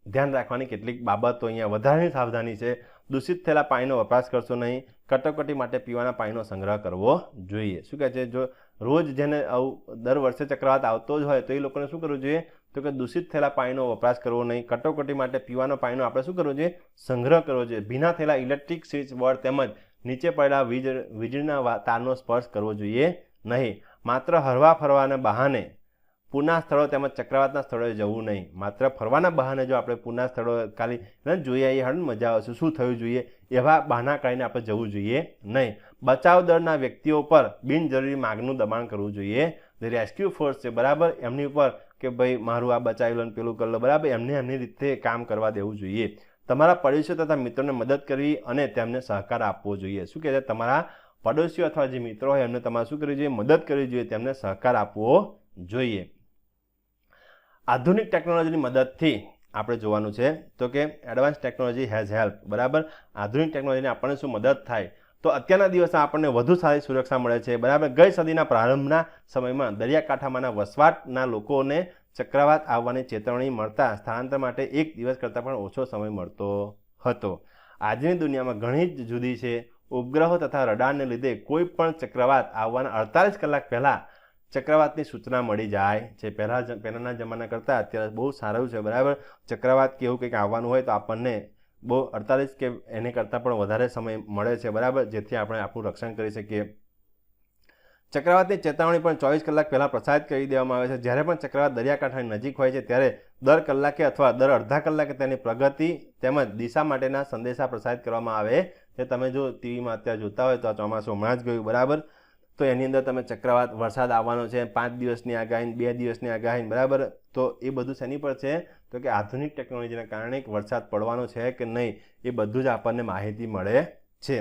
ધ્યાન રાખવાની કેટલીક બાબતો અહીંયા વધારાની સાવધાની છે. દૂષિત થયેલા પાણીનો વપરાશ કરશો નહીં. કટોકટી માટે પીવાના પાણીનો સંગ્રહ કરવો જોઈએ. શું કહે છે, જો રોજ જેને દર વર્ષે ચક્રવાત આવતો જ હોય તો એ લોકોને શું કરવું જોઈએ, તો કે દૂષિત થયેલા પાણીનો વપરાશ કરવો નહીં. કટોકટી માટે પીવાના પાણીનો આપણે શું કરવું જોઈએ, સંગ્રહ કરવો જોઈએ. ભીના થયેલા ઇલેક્ટ્રિક સ્વિચ બોર્ડ તેમજ નીચે પડેલા વીજળીના તારનો સ્પર્શ કરવો જોઈએ નહીં. માત્ર હરવા ફરવાના બહાને પૂરના સ્થળો તેમજ ચક્રવાતના સ્થળોએ જવું નહીં. માત્ર ફરવાના બહાને જો આપણે પૂરના સ્થળો ખાલી જોઈએ આવીએ, હળ મજા આવશે, શું થયું જોઈએ, એવા બહાના કાઢીને આપણે જવું જોઈએ નહીં. બચાવ દળના વ્યક્તિઓ પર બિનજરૂરી માગનું દબાણ કરવું જોઈએ. જે રેસ્ક્યુ ફોર્સ છે, બરાબર, એમની ઉપર કે ભાઈ મારું આ બચાવી લો ને પેલું કરી લો, બરાબર, એમની રીતે કામ કરવા દેવું જોઈએ. તમારા પડોશીઓ તથા મિત્રોને મદદ કરવી અને તેમને સહકાર આપવો જોઈએ. શું કહે છે, તમારા પડોશીઓ અથવા જે મિત્રો હોય એમને તમારે શું કરવું જોઈએ, મદદ કરવી જોઈએ, તેમને સહકાર આપવો જોઈએ. આધુનિક ટેકનોલોજીની મદદથી આપણે જોવાનું છે તો કે એડવાન્સ ટેકનોલોજી હેઝ હેલ્પ, બરાબર. આધુનિક ટેકનોલોજીને આપણને શું મદદ થાય, તો અત્યારના દિવસમાં આપણને વધુ સારી સુરક્ષા મળે છે, બરાબર. ગઈ સદીના પ્રારંભના સમયમાં દરિયાકાંઠામાંના વસવાટના લોકોને ચક્રવાત આવવાની ચેતવણી મળતા સ્થળાંતર માટે 1 દિવસ કરતાં પણ ઓછો સમય મળતો હતો. આજની દુનિયામાં ઘણી જ જુદી છે. ઉપગ્રહો તથા રડારને લીધે કોઈ પણ ચક્રવાત આવવાના 48 કલાક પહેલાં ચક્રવાતની સૂચના મળી જાય છે. પહેલાંના જમાના કરતાં અત્યારે બહુ સારું છે, બરાબર. ચક્રવાત કે એવું કંઈક આવવાનું હોય તો આપણને બહુ 48 કે એને કરતાં પણ વધારે સમય મળે છે, બરાબર, જેથી આપણે આપણું રક્ષણ કરી શકીએ. ચક્રવાતની ચેતવણી પણ 24 કલાક પહેલાં પ્રસારિત કરી દેવામાં આવે છે. જ્યારે પણ ચક્રવાત દરિયાકાંઠાની નજીક હોય છે ત્યારે દર કલાકે અથવા દર અડધા કલાકે તેની પ્રગતિ તેમજ દિશા માટેના સંદેશા પ્રસારિત કરવામાં આવે છે. તમે જો ટીવીમાં અત્યારે જોતા હોય તો આ ચોમાસું હમણાં જ ગયું, બરાબર, તો એની અંદર તમે ચક્રવાત, વરસાદ આવવાનો છે, 5 દિવસની આગાહી, 2 દિવસની આગાહી, બરાબર. તો એ બધું શેની પર છે, તો કે આધુનિક ટેકનોલોજીના કારણે વરસાદ પડવાનો છે કે નહીં એ બધું જ આપણને માહિતી મળે છે.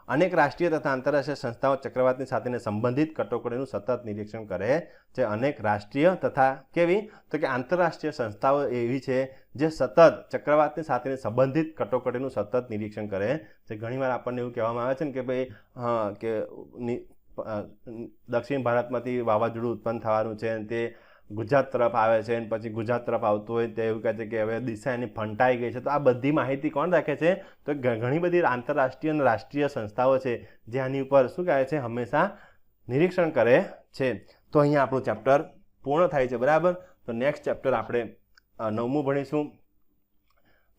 અનેક રાષ્ટ્રીય તથા આંતરરાષ્ટ્રીય સંસ્થાઓ ચક્રવાતની સાથેને સંબંધિત કટોકટીનું સતત નિરીક્ષણ કરે છે. અનેક રાષ્ટ્રીય તથા કેવી, તો કે આંતરરાષ્ટ્રીય સંસ્થાઓ એવી છે જે સતત ચક્રવાતની સાથે સંબંધિત કટોકટીનું સતત નિરીક્ષણ કરે છે. ઘણીવાર આપણને એવું કહેવામાં આવે છે ને કે ભાઈ કે દક્ષિણ ભારતમાંથી વાવાઝોડું ઉત્પન્ન થવાનું છે અને તે ગુજરાત તરફ આવે છે અને પછી ગુજરાત તરફ આવતું હોય તે એવું કહે છે કે હવે દિશા એની ફંટાઈ ગઈ છે. તો આ બધી માહિતી કોણ રાખે છે, તો ઘણી બધી આંતરરાષ્ટ્રીય અને રાષ્ટ્રીય સંસ્થાઓ છે જે આની ઉપર શું કહે છે, હંમેશા નિરીક્ષણ કરે છે. તો અહીંયા આપણું ચેપ્ટર પૂર્ણ થાય છે, બરાબર. તો નેક્સ્ટ ચેપ્ટર આપણે 9મું ભણીશું.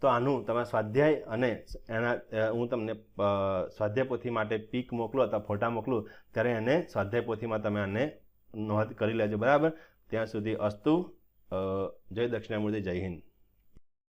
તો આનું તમે સ્વાધ્યાય અને એના હું તમને સ્વાધ્યાય પોથી માટે પીક મોકલો અથવા ફોટા મોકલું ત્યારે એને સ્વાધ્યાય પોથીમાં તમે આને નોંધ કરી લેજો, બરાબર. ત્યાં સુધી અસ્તુ. જય દક્ષિણામૂર્તિ, જય હિન્દ.